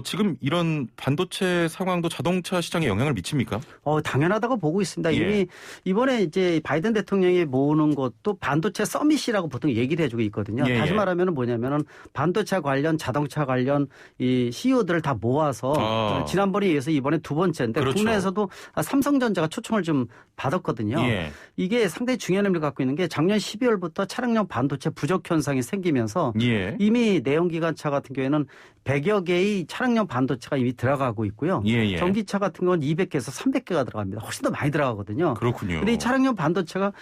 지금 이런 반도체 상황도 자동차 시장에 영향을 미칩니까? 당연하다고 보고 있습니다. 예. 이미 이번에 이제 바이든 대통령이 모으는 것도 반도체 서밋이라고 보통 얘기를 해주고 있거든요. 예, 다시 예. 말하면 뭐냐면은 반도체 관련 자동차 관련 이 CEO들을 다 모아서 지난번에 이어서 이번에 두 번째인데 그렇죠. 국내에서도 삼성전자가 초청을 좀 받았거든요. 예. 이게 상당히 중요한 의미를 갖고 있는 게 작년 12월부터 차량용 반도체 부족 현상이 생기면서 예. 이미 내연기관차 같은 경우에는 100여 개의 차량용 반도체가 이미 들어가고 있고요. 예, 예. 전기차 같은 건 200개에서 300개가 들어갑니다. 훨씬 더 많이 들어가거든요. 그렇군요. 근데 이 차량용 반도체가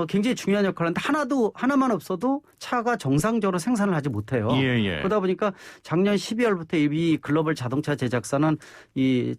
굉장히 중요한 역할을 하는데 하나만 없어도 차가 정상적으로 생산을 하지 못해요. 예, 예. 그러다 보니까 작년 12월부터 이 글로벌 자동차 제작사는 이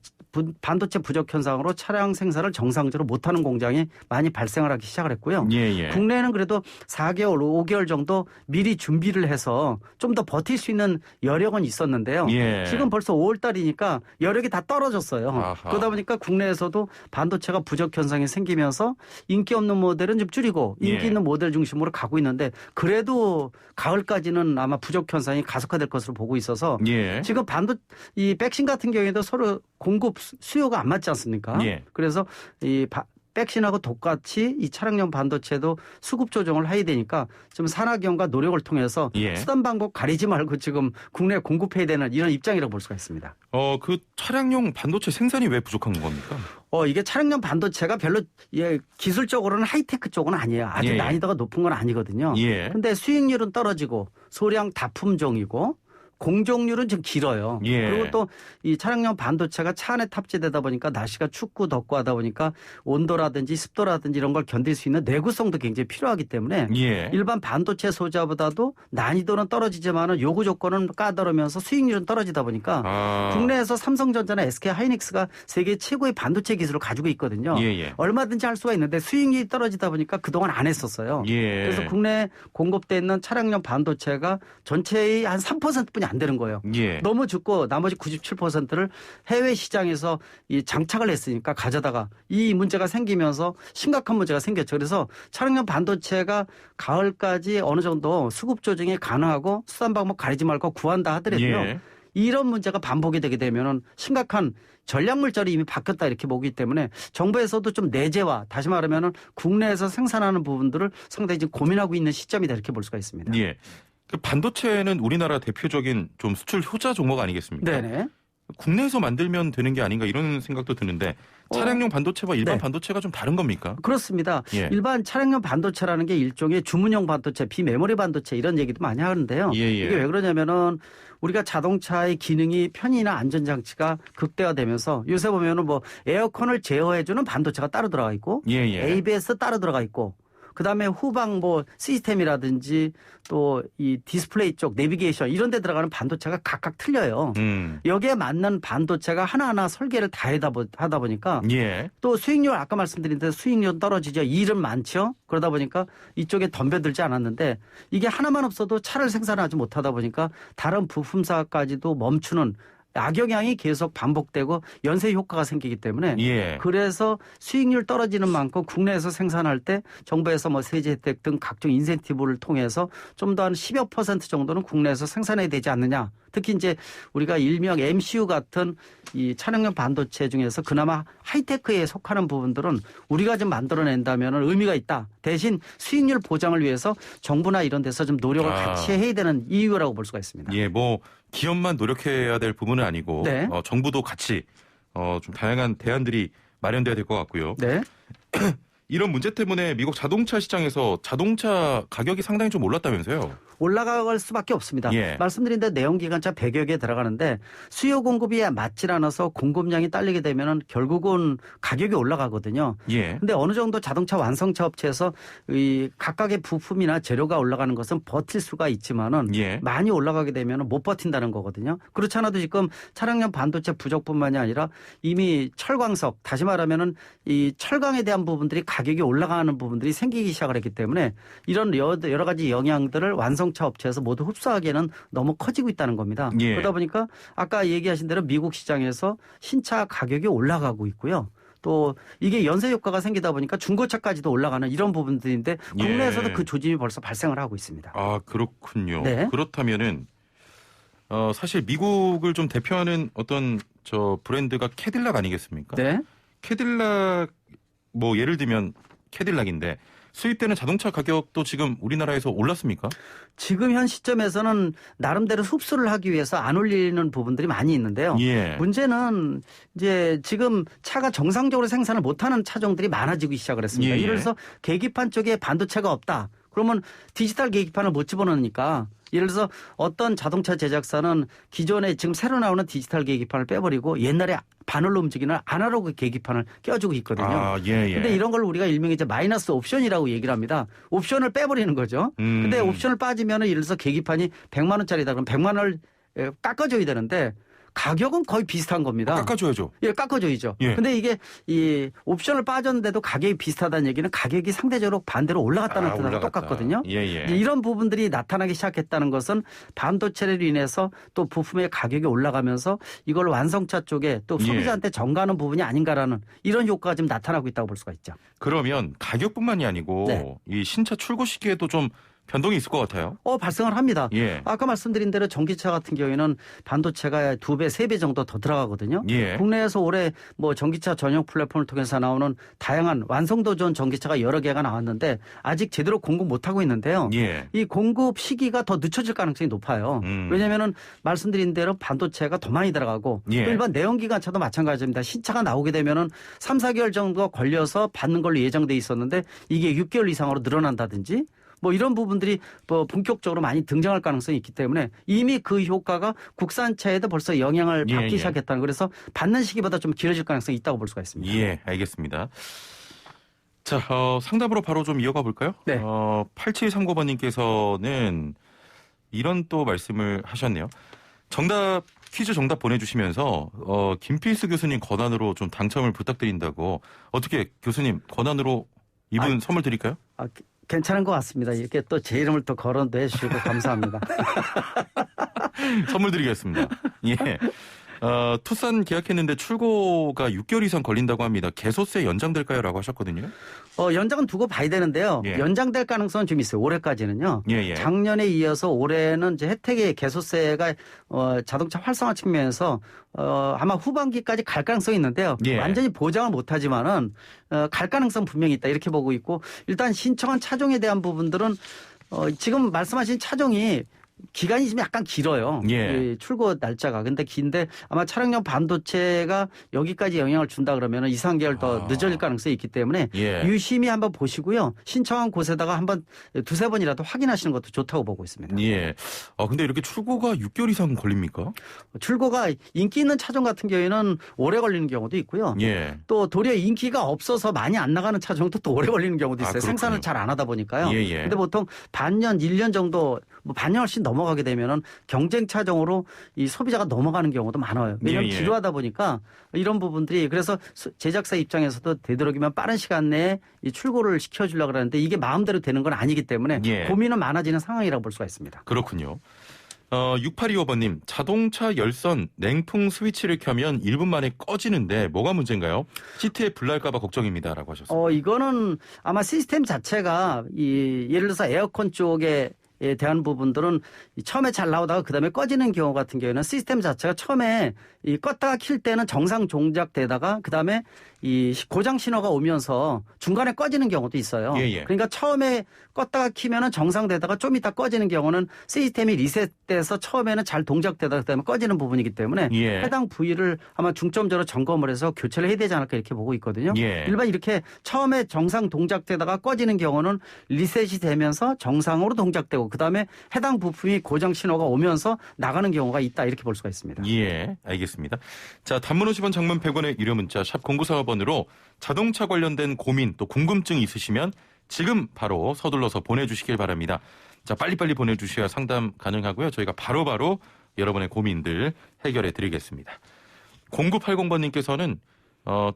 반도체 부족 현상으로 차량 생산을 정상적으로 못하는 공장이 많이 발생을 하기 시작을 했고요. 예, 예. 국내에는 그래도 4개월, 5개월 정도 미리 준비를 해서 좀 더 버틸 수 있는 여력은 있었는데요. 예. 지금 벌써 5월 달이니까 여력이 다 떨어졌어요. 아하. 그러다 보니까 국내에서도 반도체가 부족 현상이 생기면서 인기 없는 모델은 좀 줄이고 인기 예. 있는 모델 중심으로 가고 있는데 그래도 가을까지는 아마 부족 현상이 가속화될 것으로 보고 있어서 예. 지금 이 백신 같은 경우에도 서로 공급 수요가 안 맞지 않습니까? 예. 그래서 이 백신하고 똑같이 이 차량용 반도체도 수급 조정을 해야 되니까 좀 산학연과 노력을 통해서 예. 수단 방법 가리지 말고 지금 국내에 공급해야 되는 이런 입장이라고 볼 수가 있습니다. 그 차량용 반도체 생산이 왜 부족한 겁니까? 이게 차량용 반도체가 별로 기술적으로는 하이테크 쪽은 아니에요. 아주 예. 난이도가 높은 건 아니거든요. 예. 근데 수익률은 떨어지고 소량 다품종이고 공정률은 좀 길어요. 예. 그리고 또 이 차량용 반도체가 차 안에 탑재되다 보니까 날씨가 춥고 덥고 하다 보니까 온도라든지 습도라든지 이런 걸 견딜 수 있는 내구성도 굉장히 필요하기 때문에 예. 일반 반도체 소자보다도 난이도는 떨어지지만은 요구 조건은 까다로우면서 수익률은 떨어지다 보니까 국내에서 삼성전자나 SK 하이닉스가 세계 최고의 반도체 기술을 가지고 있거든요. 예. 얼마든지 할 수가 있는데 수익률이 떨어지다 보니까 그동안 안 했었어요. 예. 그래서 국내에 공급되어 있는 차량용 반도체가 전체의 한 3%뿐이 안 되는 거예요. 예. 너무 죽고 나머지 97%를 해외 시장에서 이 장착을 했으니까 가져다가 이 문제가 생기면서 심각한 문제가 생겼죠. 그래서 차량용 반도체가 가을까지 어느 정도 수급 조정이 가능하고 수단 방법 가리지 말고 구한다 하더라도요. 예. 이런 문제가 반복이 되게 되면은 심각한 전략 물자로 이미 바뀌었다 이렇게 보기 때문에 정부에서도 좀 내재화, 다시 말하면은 국내에서 생산하는 부분들을 상당히 지금 고민하고 있는 시점이다 이렇게 볼 수가 있습니다. 예. 그 반도체는 우리나라 대표적인 좀 수출 효자 종목 아니겠습니까? 네네. 국내에서 만들면 되는 게 아닌가 이런 생각도 드는데 차량용 반도체와 일반 네. 반도체가 좀 다른 겁니까? 그렇습니다. 예. 일반 차량용 반도체라는 게 일종의 주문용 반도체, 비메모리 반도체 이런 얘기도 많이 하는데요. 예. 이게 왜 그러냐면은 우리가 자동차의 기능이 편의나 안전장치가 극대화되면서 요새 보면은 뭐 에어컨을 제어해주는 반도체가 따로 들어가 있고 예. ABS 따로 들어가 있고 그다음에 후방 뭐 시스템이라든지 또 이 디스플레이 쪽 내비게이션 이런 데 들어가는 반도체가 각각 틀려요. 여기에 맞는 반도체가 하나하나 설계를 다 하다 보니까 예. 또 수익률 아까 말씀드린 대로 수익률 떨어지죠. 일은 많죠. 그러다 보니까 이쪽에 덤벼들지 않았는데 이게 하나만 없어도 차를 생산하지 못하다 보니까 다른 부품사까지도 멈추는 악영향이 계속 반복되고 연쇄 효과가 생기기 때문에 예. 그래서 수익률 떨어지는 만큼 국내에서 생산할 때 정부에서 뭐 세제 혜택 등 각종 인센티브를 통해서 좀 더 한 10여 % 정도는 국내에서 생산해야 되지 않느냐. 특히 이제 우리가 일명 MCU 같은 이 차량용 반도체 중에서 그나마 하이테크에 속하는 부분들은 우리가 좀 만들어낸다면 의미가 있다. 대신 수익률 보장을 위해서 정부나 이런 데서 좀 노력을 같이 해야 되는 이유라고 볼 수가 있습니다. 예, 뭐 기업만 노력해야 될 부분은 아니고 네. 정부도 같이 좀 다양한 대안들이 마련돼야 될 것 같고요. 네. 이런 문제 때문에 미국 자동차 시장에서 자동차 가격이 상당히 좀 올랐다면서요? 올라갈 수밖에 없습니다. 예. 말씀드린 대로 내연기관차 100여 개 들어가는데 수요 공급이 맞질 않아서 공급량이 딸리게 되면 결국은 가격이 올라가거든요. 예. 근데 어느 정도 자동차 완성차 업체에서 이 각각의 부품이나 재료가 올라가는 것은 버틸 수가 있지만은 예. 많이 올라가게 되면 못 버틴다는 거거든요. 그렇지 않아도 지금 차량용 반도체 부족뿐만이 아니라 이미 철광석, 다시 말하면은 이 철강에 대한 부분들이 가격이 올라가는 부분들이 생기기 시작을 했기 때문에 이런 여러 가지 영향들을 완성차 업체에서 모두 흡수하기에는 너무 커지고 있다는 겁니다. 예. 그러다 보니까 아까 얘기하신 대로 미국 시장에서 신차 가격이 올라가고 있고요. 또 이게 연쇄 효과가 생기다 보니까 중고차까지도 올라가는 이런 부분들인데 국내에서도 예. 그 조짐이 벌써 발생을 하고 있습니다. 아, 그렇군요. 네. 그렇다면은 사실 미국을 좀 대표하는 어떤 저 브랜드가 캐딜락 아니겠습니까? 네. 캐딜락 뭐 예를 들면 캐딜락인데 수입되는 자동차 가격도 지금 우리나라에서 올랐습니까? 지금 현 시점에서는 나름대로 흡수를 하기 위해서 안 올리는 부분들이 많이 있는데요. 예. 문제는 이제 지금 차가 정상적으로 생산을 못하는 차종들이 많아지고 시작을 했습니다. 예. 예를 들어서 계기판 쪽에 반도체가 없다. 그러면 디지털 계기판을 못 집어넣으니까 예를 들어서 어떤 자동차 제작사는 기존에 지금 새로 나오는 디지털 계기판을 빼버리고 옛날에 바늘로 움직이는 아날로그 계기판을 껴주고 있거든요. 아, 예, 예. 근데 이런 걸 우리가 일명의 이제 마이너스 옵션이라고 얘기를 합니다. 옵션을 빼버리는 거죠. 근데 옵션을 빠지면은 예를 들어서 계기판이 100만 원짜리다 그러면 100만 원을 깎아줘야 되는데 가격은 거의 비슷한 겁니다. 깎아줘야죠. 예, 깎아줘야죠. 예. 근데 이게 이 옵션을 빠졌는데도 가격이 비슷하다는 얘기는 가격이 상대적으로 반대로 올라갔다는 뜻하고 올라갔다. 똑같거든요. 예, 예. 이런 부분들이 나타나기 시작했다는 것은 반도체로 인해서 또 부품의 가격이 올라가면서 이걸 완성차 쪽에 또 소비자한테 전가하는 부분이 아닌가라는 이런 효과가 지금 나타나고 있다고 볼 수가 있죠. 그러면 가격뿐만이 아니고 네. 이 신차 출고 시기에도 좀 변동이 있을 것 같아요. 발생을 합니다. 예. 아까 말씀드린 대로 전기차 같은 경우에는 반도체가 2배, 3배 정도 더 들어가거든요. 예. 국내에서 올해 뭐 전기차 전용 플랫폼을 통해서 나오는 다양한 완성도 좋은 전기차가 여러 개가 나왔는데 아직 제대로 공급 못하고 있는데요. 예. 이 공급 시기가 더 늦춰질 가능성이 높아요. 왜냐하면 말씀드린 대로 반도체가 더 많이 들어가고 예. 또 일반 내연기관차도 마찬가지입니다. 신차가 나오게 되면은 3, 4개월 정도 걸려서 받는 걸로 예정돼 있었는데 이게 6개월 이상으로 늘어난다든지 뭐 이런 부분들이 뭐 본격적으로 많이 등장할 가능성이 있기 때문에 이미 그 효과가 국산차에도 벌써 영향을 받기 시작했다는, 그래서 받는 시기보다 좀 길어질 가능성이 있다고 볼 수가 있습니다. 예, 알겠습니다. 자, 상담으로 바로 좀 이어가 볼까요? 네. 8739번님께서는 이런 또 말씀을 하셨네요. 퀴즈 정답 보내주시면서 김필수 교수님 권한으로 좀 당첨을 부탁드린다고. 어떻게 교수님 권한으로 이분 선물 드릴까요? 괜찮은 것 같습니다. 이렇게 또 제 이름을 또 거론도 해주시고 감사합니다. 선물 드리겠습니다. 예. 투싼 계약했는데 출고가 6개월 이상 걸린다고 합니다. 개소세 연장될까요? 라고 하셨거든요. 연장은 두고 봐야 되는데요. 예. 연장될 가능성은 좀 있어요. 올해까지는요. 예. 작년에 이어서 올해는 이제 혜택의 개소세가 자동차 활성화 측면에서 아마 후반기까지 갈 가능성이 있는데요. 예. 완전히 보장을 못하지만은 갈 가능성 분명히 있다 이렇게 보고 있고, 일단 신청한 차종에 대한 부분들은 지금 말씀하신 차종이 기간이 좀 약간 길어요. 예. 출고 날짜가. 근데 긴데 아마 차량용 반도체가 여기까지 영향을 준다 그러면 2, 3개월 더 늦어질 가능성이 있기 때문에 유심히 한번 보시고요. 신청한 곳에다가 한번 두세 번이라도 확인하시는 것도 좋다고 보고 있습니다. 예. 근데 이렇게 출고가 6개월 이상 걸립니까? 출고가 인기 있는 차종 같은 경우에는 오래 걸리는 경우도 있고요. 예. 또 도리어 인기가 없어서 많이 안 나가는 차종도 또 오래 걸리는 경우도 있어요. 그렇군요. 생산을 잘 안 하다 보니까요. 예. 근데 보통 반년, 1년 정도, 뭐 반년 훨씬 넘어가게 되면은 경쟁 차종으로 이 소비자가 넘어가는 경우도 많아요. 왜냐하면 지루하다 보니까 이런 부분들이, 그래서 제작사 입장에서도 되도록이면 빠른 시간 내에 이 출고를 시켜주려고 그러는데 이게 마음대로 되는 건 아니기 때문에 고민은 많아지는 상황이라고 볼 수가 있습니다. 그렇군요. 6825번님, 자동차 열선 냉풍 스위치를 켜면 1분 만에 꺼지는데 뭐가 문제인가요? 시트에 불날까봐 걱정입니다. 라고 하셨습니다. 이거는 아마 시스템 자체가 예를 들어서 에어컨 쪽에 대한 부분들은 처음에 잘 나오다가 그다음에 꺼지는 경우 같은 경우에는 시스템 자체가 처음에 껐다가 킬 때는 정상 동작되다가 그다음에 이 고장 신호가 오면서 중간에 꺼지는 경우도 있어요. 그러니까 처음에 껐다가 키면은 정상되다가 좀 이따 꺼지는 경우는 시스템이 리셋돼서 처음에는 잘 동작되다가 그다음에 꺼지는 부분이기 때문에 해당 부위를 아마 중점적으로 점검을 해서 교체를 해야 되지 않을까 이렇게 보고 있거든요. 일반 이렇게 처음에 정상 동작되다가 꺼지는 경우는 리셋이 되면서 정상으로 동작되고 그다음에 해당 부품이 고장 신호가 오면서 나가는 경우가 있다 이렇게 볼 수가 있습니다. 예, 알겠습니다. 자, 단문 50원, 장문 100원의 유료 문자 샵 0945번으로 자동차 관련된 고민 또 궁금증 있으시면 지금 바로 서둘러서 보내주시길 바랍니다. 자, 빨리빨리 보내주셔야 상담 가능하고요. 저희가 바로바로 여러분의 고민들 해결해 드리겠습니다. 0980번님께서는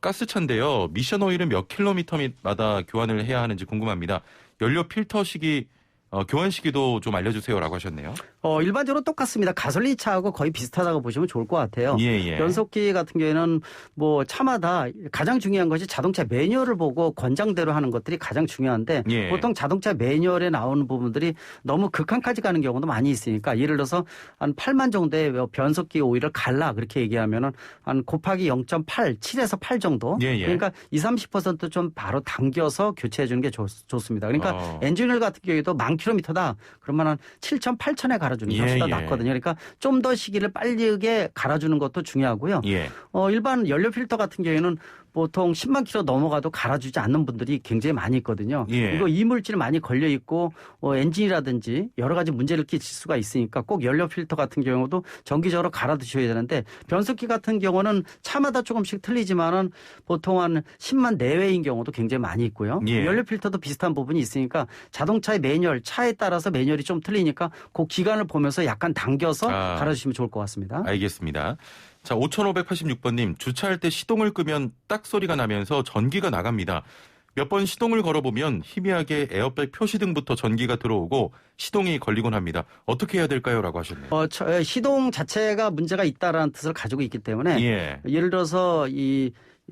가스차인데요. 미션 오일은 몇 킬로미터마다 교환을 해야 하는지 궁금합니다. 연료 필터 시기 교환 시기도 좀 알려주세요라고 하셨네요. 일반적으로 똑같습니다. 가솔린 차하고 거의 비슷하다고 보시면 좋을 것 같아요. 변속기 같은 경우에는 뭐 차마다 가장 중요한 것이 자동차 매뉴얼을 보고 권장대로 하는 것들이 가장 중요한데 보통 자동차 매뉴얼에 나오는 부분들이 너무 극한까지 가는 경우도 많이 있으니까 예를 들어서 한 8만 정도의 변속기 오일을 갈라 그렇게 얘기하면은 한 곱하기 0.8, 7에서 8 정도. 그러니까 20-30% 바로 당겨서 교체해 주는 게 좋습니다. 그러니까 엔진오일 같은 경우에도 10,000km다. 그러면 한 7,000, 8,000에 갈아주는 게 훨씬 더 낫거든요. 그러니까 좀 더 시기를 빠르게 갈아주는 것도 중요하고요. 일반 연료 필터 같은 경우에는 보통 10만 킬로 넘어가도 갈아주지 않는 분들이 굉장히 많이 있거든요. 이거 이물질 많이 걸려 있고 엔진이라든지 여러 가지 문제를 끼칠 수가 있으니까 꼭 연료 필터 같은 경우도 정기적으로 갈아두셔야 되는데 변속기 같은 경우는 차마다 조금씩 틀리지만은 보통 한 10만 내외인 경우도 굉장히 많이 있고요. 연료 필터도 비슷한 부분이 있으니까 자동차의 매뉴얼, 차에 따라서 매뉴얼이 좀 틀리니까 그 기간을 보면서 약간 당겨서 갈아주시면 좋을 것 같습니다. 알겠습니다. 자, 5586번님, 주차할 때 시동을 끄면 딱 소리가 나면서 전기가 나갑니다. 몇 번 시동을 걸어보면 희미하게 에어백 표시등부터 전기가 들어오고 시동이 걸리곤 합니다. 어떻게 해야 될까요? 라고 하셨네요. 시동 자체가 문제가 있다라는 뜻을 가지고 있기 때문에 예를 들어서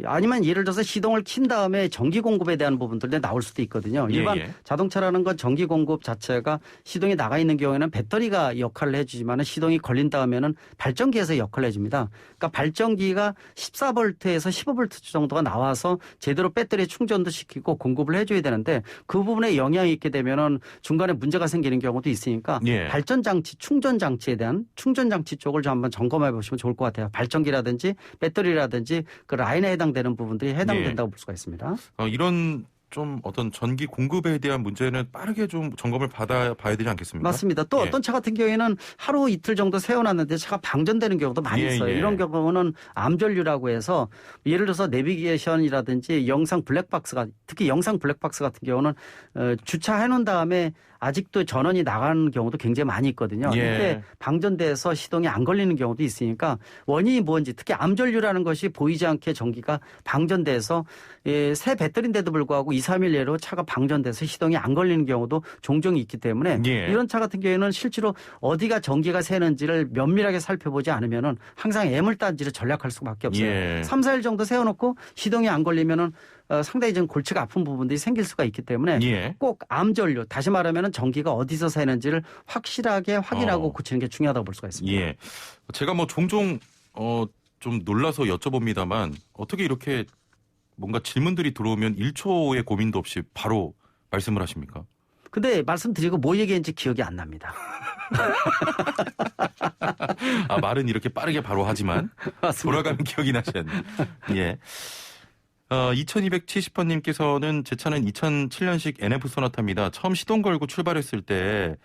아니면 예를 들어서 시동을 킨 다음에 전기 공급에 대한 부분들이 나올 수도 있거든요. 일반 자동차라는 건 전기 공급 자체가 시동이 나가 있는 경우에는 배터리가 역할을 해주지만 시동이 걸린 다음에는 발전기에서 역할을 해줍니다. 그러니까 발전기가 14V에서 15V 정도가 나와서 제대로 배터리 충전도 시키고 공급을 해줘야 되는데 그 부분에 영향이 있게 되면은 중간에 문제가 생기는 경우도 있으니까 발전장치, 충전장치에 대한 충전장치 쪽을 좀 한번 점검해 보시면 좋을 것 같아요. 발전기라든지 배터리라든지 그 라인에 해당되는 부분들이 해당된다고 볼 수가 있습니다. 이런 좀 어떤 전기 공급에 대한 문제는 빠르게 좀 점검을 봐야 되지 않겠습니까? 맞습니다. 또 어떤 차 같은 경우에는 하루 이틀 정도 세워놨는데 차가 방전되는 경우도 많이 있어요. 이런 경우는 암전류라고 해서 예를 들어서 내비게이션이라든지 영상 블랙박스가 특히 영상 블랙박스 같은 경우는 주차해놓은 다음에 아직도 전원이 나가는 경우도 굉장히 많이 있거든요. 이때 방전돼서 시동이 안 걸리는 경우도 있으니까 원인이 뭔지 특히 암전류라는 것이 보이지 않게 전기가 방전돼서 새 배터리인데도 불구하고 2, 3일 내로 차가 방전돼서 시동이 안 걸리는 경우도 종종 있기 때문에 이런 차 같은 경우에는 실제로 어디가 전기가 새는지를 면밀하게 살펴보지 않으면은 항상 애물단지를 전략할 수밖에 없어요. 3, 4일 정도 세워놓고 시동이 안 걸리면은 상당히 좀 골치가 아픈 부분들이 생길 수가 있기 때문에 꼭 암전류 다시 말하면 전기가 어디서 새는지를 확실하게 확인하고 고치는 게 중요하다고 볼 수가 있습니다. 제가 뭐 종종 좀 놀라서 여쭤봅니다만 어떻게 이렇게 뭔가 질문들이 들어오면 1초의 고민도 없이 바로 말씀을 하십니까? 근데 말씀드리고 뭐 얘기했는지 기억이 안 납니다. 말은 이렇게 빠르게 바로 하지만 돌아가면 기억이 나지 않네요. 2270번님께서는 제 차는 2007년식 NF 소나타입니다. 처음 시동 걸고 출발했을 때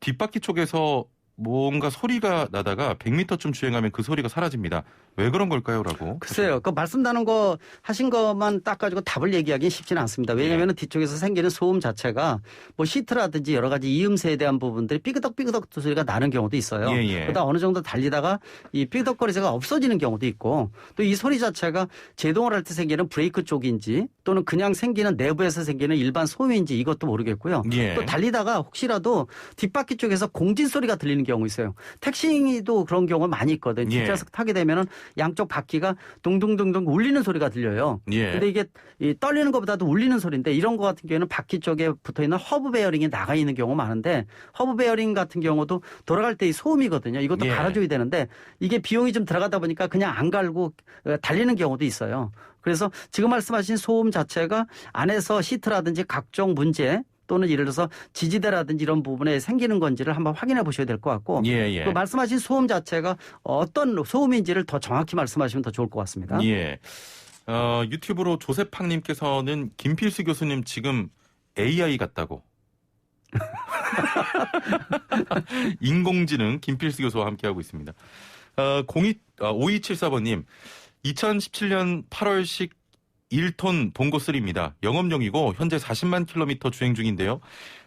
뒷바퀴 쪽에서 뭔가 소리가 나다가 100m쯤 주행하면 그 소리가 사라집니다. 왜 그런 걸까요? 라고. 글쎄요. 그 말씀 나눈 거 하신 것만 딱 가지고 답을 얘기하기는 쉽지는 않습니다. 왜냐하면 뒤쪽에서 생기는 소음 자체가 뭐 시트라든지 여러 가지 이음새에 대한 부분들이 삐그덕삐그덕 소리가 나는 경우도 있어요. 그러다 어느 정도 달리다가 이 삐그덕거리새가 없어지는 경우도 있고 또 이 소리 자체가 제동을 할 때 생기는 브레이크 쪽인지 또는 그냥 생기는 내부에서 생기는 일반 소음인지 이것도 모르겠고요. 또 달리다가 혹시라도 뒷바퀴 쪽에서 공진 소리가 들리는 경우 있어요. 택시도 그런 경우가 많이 있거든요. 뒷좌석 타게 되면은 양쪽 바퀴가 둥둥둥둥 울리는 소리가 들려요. 근데 이게 떨리는 것보다도 울리는 소리인데 이런 거 같은 경우에는 바퀴 쪽에 붙어 있는 허브 베어링이 나가 있는 경우가 많은데 허브 베어링 같은 경우도 돌아갈 때 이 소음이거든요. 이것도 갈아줘야 되는데 이게 비용이 좀 들어가다 보니까 그냥 안 갈고 달리는 경우도 있어요. 그래서 지금 말씀하신 소음 자체가 안에서 시트라든지 각종 문제 또는 예를 들어서 지지대라든지 이런 부분에 생기는 건지를 한번 확인해 보셔야 될 것 같고 또 말씀하신 소음 자체가 어떤 소음인지를 더 정확히 말씀하시면 더 좋을 것 같습니다. 유튜브로 조세팡님께서는 김필수 교수님 지금 AI 같다고. 인공지능 김필수 교수와 함께하고 있습니다. 5274번님 2017년 8월식 1톤 동고3입니다. 영업용이고 현재 40만 킬로미터 주행 중인데요.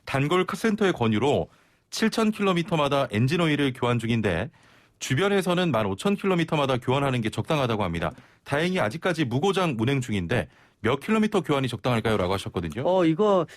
단골 카센터의 권유로 7,000km마다 엔진오일을 교환 중인데 주변에서는 15,000km마다 교환하는 게 적당하다고 합니다. 다행히 아직까지 무고장 운행 중인데 몇 킬로미터 교환이 적당할까요? 라고 하셨거든요.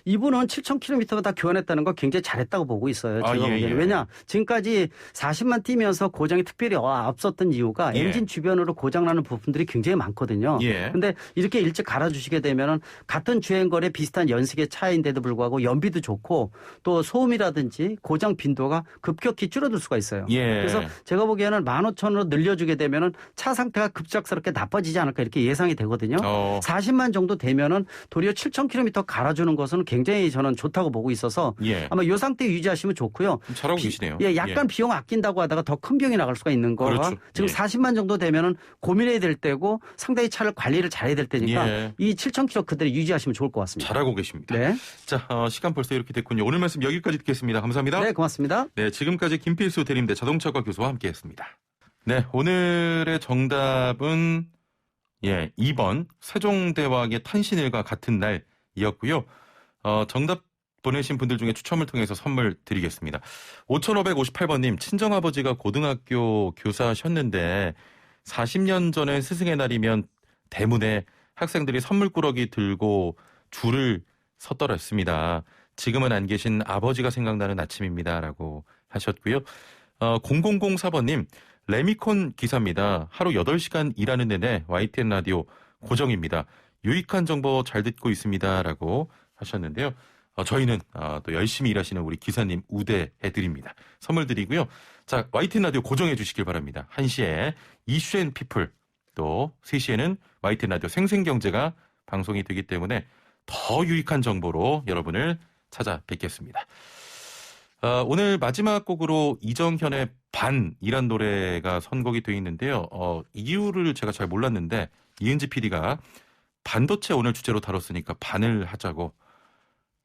이분은 7,000km마다 교환했다는 거 굉장히 잘했다고 보고 있어요. 제가 보기에는. 왜냐? 지금까지 40만 뛰면서 고장이 특별히 앞섰던 이유가 엔진 주변으로 고장나는 부분들이 굉장히 많거든요. 근데 이렇게 일찍 갈아주시게 되면은 같은 주행거리에 비슷한 연식의 차인데도 불구하고 연비도 좋고 또 소음이라든지 고장 빈도가 급격히 줄어들 수가 있어요. 그래서 제가 보기에는 15,000으로 늘려주게 되면은 차 상태가 급작스럽게 나빠지지 않을까 이렇게 예상이 되거든요. 40만 정도 되면은 도리어 7,000km 갈아주는 것은 굉장히 저는 좋다고 보고 있어서 아마 이 상태 유지하시면 좋고요. 잘하고 계시네요. 약간 비용 아낀다고 하다가 더 큰 비용이 나갈 수가 있는 거가 지금 40만 정도 되면은 고민해야 될 때고 상당히 차를 관리를 잘해야 될 때니까 이 7,000km 그대로 유지하시면 좋을 것 같습니다. 잘하고 계십니다. 자, 시간 벌써 이렇게 됐군요. 오늘 말씀 여기까지 듣겠습니다. 감사합니다. 네, 고맙습니다. 네, 지금까지 김필수 대림대 자동차과 교수와 함께했습니다. 네, 오늘의 정답은 2번 세종대왕의 탄신일과 같은 날이었고요. 정답 보내신 분들 중에 추첨을 통해서 선물 드리겠습니다. 5558번님 친정아버지가 고등학교 교사셨는데 40년 전에 스승의 날이면 대문에 학생들이 선물꾸러기 들고 줄을 섰더랬습니다. 지금은 안 계신 아버지가 생각나는 아침입니다. 라고 하셨고요. 0004번님 레미콘 기사입니다. 하루 8시간 일하는 내내 YTN 라디오 고정입니다. 유익한 정보 잘 듣고 있습니다. 라고 하셨는데요. 저희는 또 열심히 일하시는 우리 기사님 우대해드립니다. 선물 드리고요. 자, YTN 라디오 고정해 주시길 바랍니다. 1시에 이슈 앤 피플, 또 3시에는 YTN 라디오 생생경제가 방송이 되기 때문에 더 유익한 정보로 여러분을 찾아뵙겠습니다. 오늘 마지막 곡으로 이정현의 반이란 노래가 선곡이 되어 있는데요. 이유를 제가 잘 몰랐는데 이은지 PD가 반도체 오늘 주제로 다뤘으니까 반을 하자고.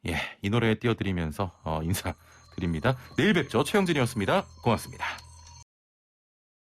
예, 이 노래 띄워드리면서 인사드립니다. 내일 뵙죠. 최영진이었습니다. 고맙습니다.